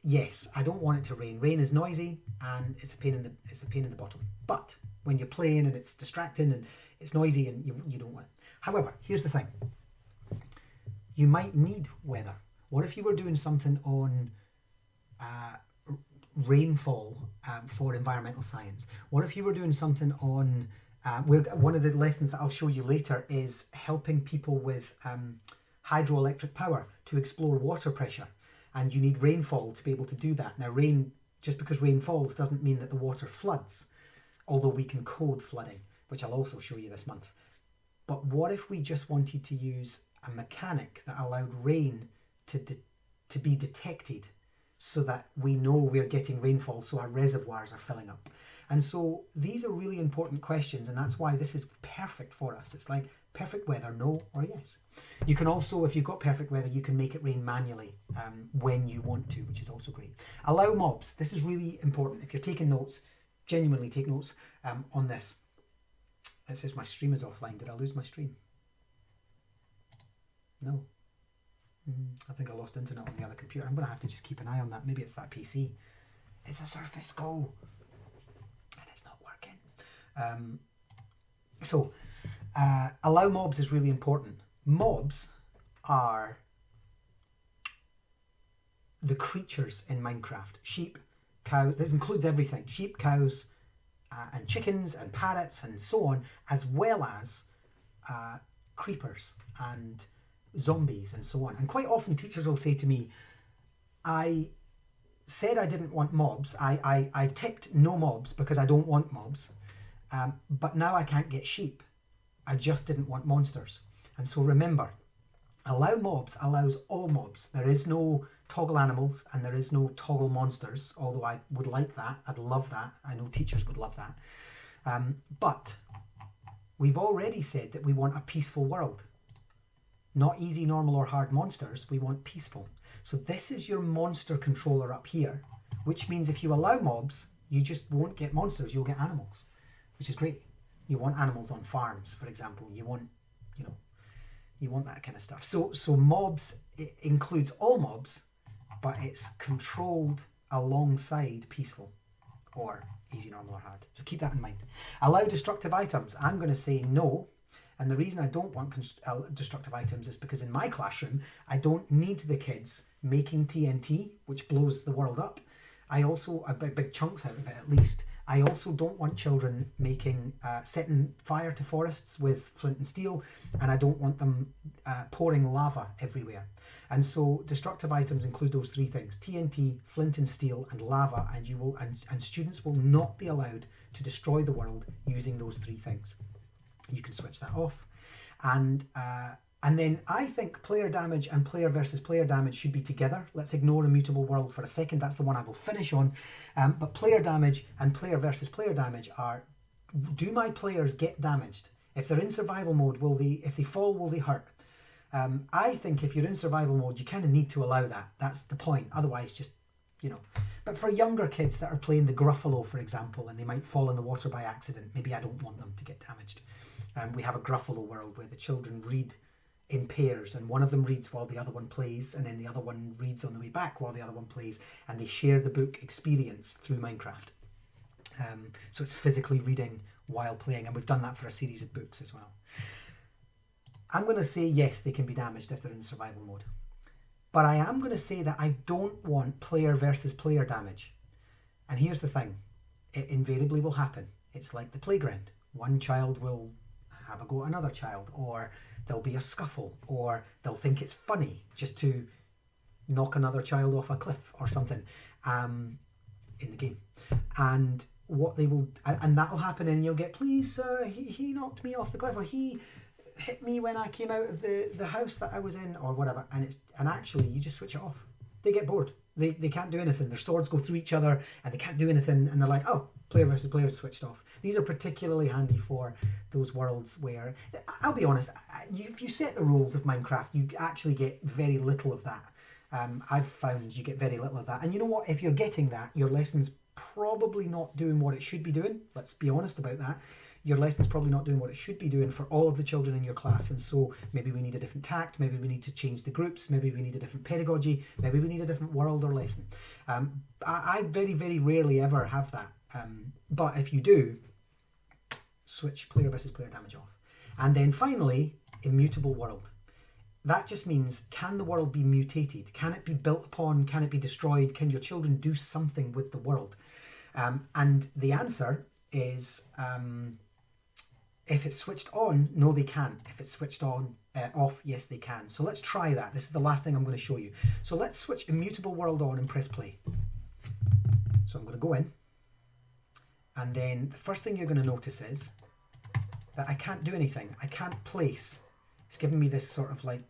Yes, I don't want it to rain. Rain is noisy and it's a pain in the bottom. But when you're playing and it's distracting and it's noisy and you don't want it. However, here's the thing. You might need weather. What if you were doing something on rainfall for environmental science? What if you were doing something on one of the lessons that I'll show you later is helping people with hydroelectric power to explore water pressure, and you need rainfall to be able to do that. Now, just because rain falls doesn't mean that the water floods, although we can code flooding, which I'll also show you this month. But what if we just wanted to use a mechanic that allowed rain to be detected so that we know we're getting rainfall, so our reservoirs are filling up? And so these are really important questions, and that's why this is perfect for us. It's like perfect weather, no or yes. You can also, if you've got perfect weather, you can make it rain manually when you want to, which is also great. Allow mobs. This is really important. If you're taking notes, genuinely take notes on this. It says my stream is offline. Did I lose my stream? No. I think I lost internet on the other computer. I'm going to have to just keep an eye on that. Maybe it's that PC. It's a Surface Go. And it's not working. Allow mobs is really important. Mobs are the creatures in Minecraft. Sheep, cows, this includes everything. Sheep, cows, and chickens and parrots and so on, as well as creepers and zombies and so on. And quite often teachers will say to me, I said I didn't want mobs. I ticked no mobs because I don't want mobs. But now I can't get sheep. I just didn't want monsters. And so remember, allow mobs allows all mobs. There is no toggle animals and there is no toggle monsters, although I would like that. I'd love that. I know teachers would love that. But we've already said that we want a peaceful world. Not easy, normal or hard monsters. We want peaceful. So this is your monster controller up here, which means if you allow mobs, you just won't get monsters. You'll get animals, which is great. You want animals on farms, for example. You want that kind of stuff. So mobs, it includes all mobs, but it's controlled alongside peaceful or easy, normal or hard. So keep that in mind. Allow destructive items. I'm going to say no. And the reason I don't want destructive items is because in my classroom, I don't need the kids making TNT, which blows the world up. I also, big chunks out of it at least. I also don't want children setting fire to forests with flint and steel, and I don't want them pouring lava everywhere. And so destructive items include those three things: TNT, flint and steel, and lava, and students will not be allowed to destroy the world using those three things. You can switch that off. And then I think player damage and player versus player damage should be together. Let's ignore Immutable World for a second. That's the one I will finish on. But player damage and player versus player damage are, do my players get damaged? If they're in survival mode, if they fall, will they hurt? I think if you're in survival mode, you kind of need to allow that. That's the point. Otherwise, just, But for younger kids that are playing the Gruffalo, for example, and they might fall in the water by accident, maybe I don't want them to get damaged. We have a Gruffalo world where the children read in pairs, and one of them reads while the other one plays, and then the other one reads on the way back while the other one plays, and they share the book experience through Minecraft. So it's physically reading while playing, and we've done that for a series of books as well. I'm going to say yes, they can be damaged if they're in survival mode. But I am going to say that I don't want player versus player damage. And here's the thing, it invariably will happen. It's like the playground. One child will have a go at another child, or there'll be a scuffle, or they'll think it's funny just to knock another child off a cliff or something in the game. And what they will, and that'll happen, and you'll get, please sir, he knocked me off the cliff, or he hit me when I came out of the house that I was in, or whatever. And actually you just switch it off. They get bored. They can't do anything. Their swords go through each other and they can't do anything, and they're like, oh, player versus player switched off. These are particularly handy for those worlds where, I'll be honest, if you set the rules of Minecraft, you actually get very little of that. I've found you get very little of that. And you know what? If you're getting that, your lesson's probably not doing what it should be doing. Let's be honest about that. Your lesson's probably not doing what it should be doing for all of the children in your class. And so maybe we need a different tact, maybe we need to change the groups, maybe we need a different pedagogy, maybe we need a different world or lesson. I very, very rarely ever have that. But if you do, switch player versus player damage off. And then finally, immutable world. That just means, can the world be mutated? Can it be built upon? Can it be destroyed? Can your children do something with the world? And the answer is, if it's switched on, no, they can't. If it's switched on, off, yes, they can. So let's try that. This is the last thing I'm going to show you. So let's switch immutable world on and press play. So I'm going to go in. And then the first thing you're going to notice is that I can't do anything. I can't place. It's giving me this sort of like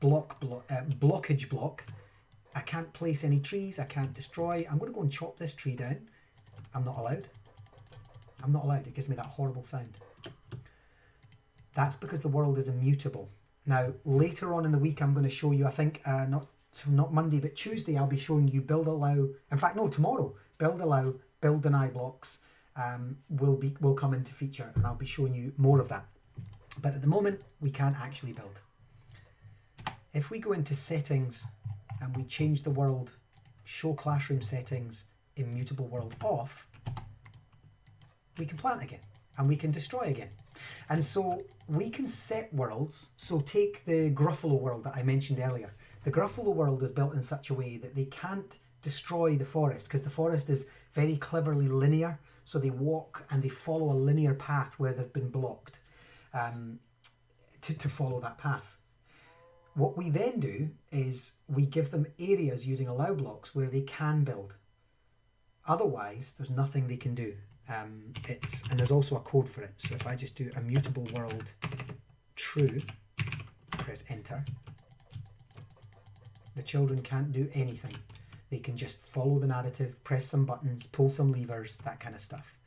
blockage block. I can't place any trees. I can't destroy. I'm going to go and chop this tree down. I'm not allowed. I'm not allowed. It gives me that horrible sound. That's because the world is immutable. Now, later on in the week, I'm going to show you, I think, not Monday, but Tuesday, I'll be showing you build allow. In fact, no, tomorrow, build allow, build deny blocks will come into feature, and I'll be showing you more of that. But at the moment, we can't actually build. If we go into settings and we change the world, show classroom settings, immutable world off, we can plant again and we can destroy again. And so we can set worlds. So take the Gruffalo world that I mentioned earlier. The Gruffalo world is built in such a way that they can't destroy the forest, because the forest is very cleverly linear. So they walk and they follow a linear path where they've been blocked to follow that path. What we then do is we give them areas using allow blocks where they can build. Otherwise, there's nothing they can do. And there's also a code for it. So if I just do immutable world true, press enter, the children can't do anything. They can just follow the narrative, press some buttons, pull some levers, that kind of stuff.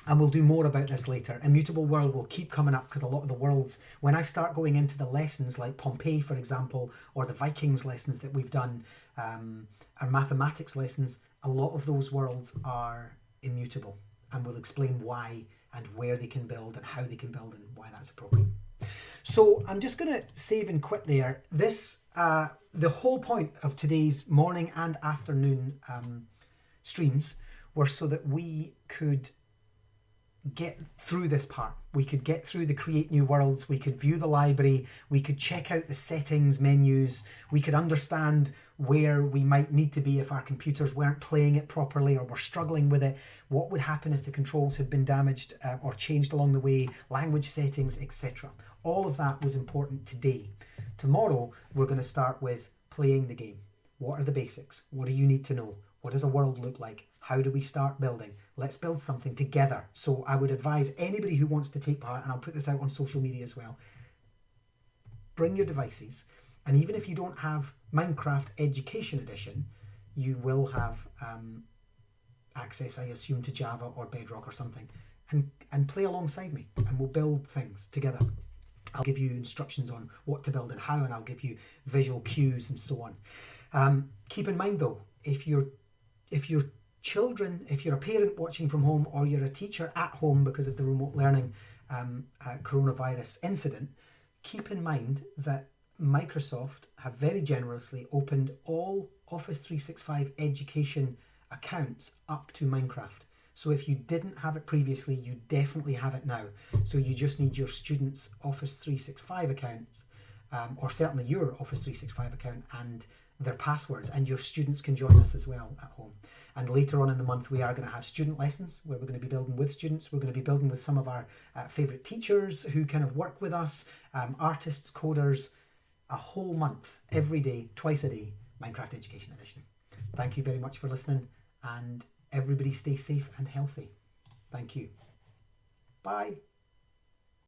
And we'll do more about this later. Immutable world will keep coming up because a lot of the worlds, when I start going into the lessons like Pompeii, for example, or the Vikings lessons that we've done, our mathematics lessons, a lot of those worlds are immutable, and we'll explain why and where they can build and how they can build and why that's appropriate. So I'm just going to save and quit there. This, the whole point of today's morning and afternoon streams were so that we could get through this part. We could get through the create new worlds, we could view the library, we could check out the settings menus, we could understand where we might need to be if our computers weren't playing it properly or were struggling with it, what would happen if the controls had been damaged or changed along the way, language settings, etc. All of that was important today. Tomorrow we're going to start with playing the game. What are the basics? What do you need to know? What does a world look like? How do we start building? Let's build something together. So I would advise anybody who wants to take part, and I'll put this out on social media as well, bring your devices. And even if you don't have Minecraft Education Edition, you will have access, I assume, to Java or Bedrock or something, and play alongside me, and we'll build things together. I'll give you instructions on what to build and how, and I'll give you visual cues and so on. Keep in mind though, if your children, if you're a parent watching from home or you're a teacher at home because of the remote learning coronavirus incident, keep in mind that Microsoft have very generously opened all Office 365 education accounts up to Minecraft. So if you didn't have it previously, you definitely have it now. So you just need your students' Office 365 accounts, or certainly your Office 365 account and their passwords, and your students can join us as well at home. And later on in the month, we are going to have student lessons where we're going to be building with students. We're going to be building with some of our favourite teachers who kind of work with us, artists, coders, a whole month, every day, twice a day, Minecraft Education Edition. Thank you very much for listening, and everybody stay safe and healthy. Thank you. Bye.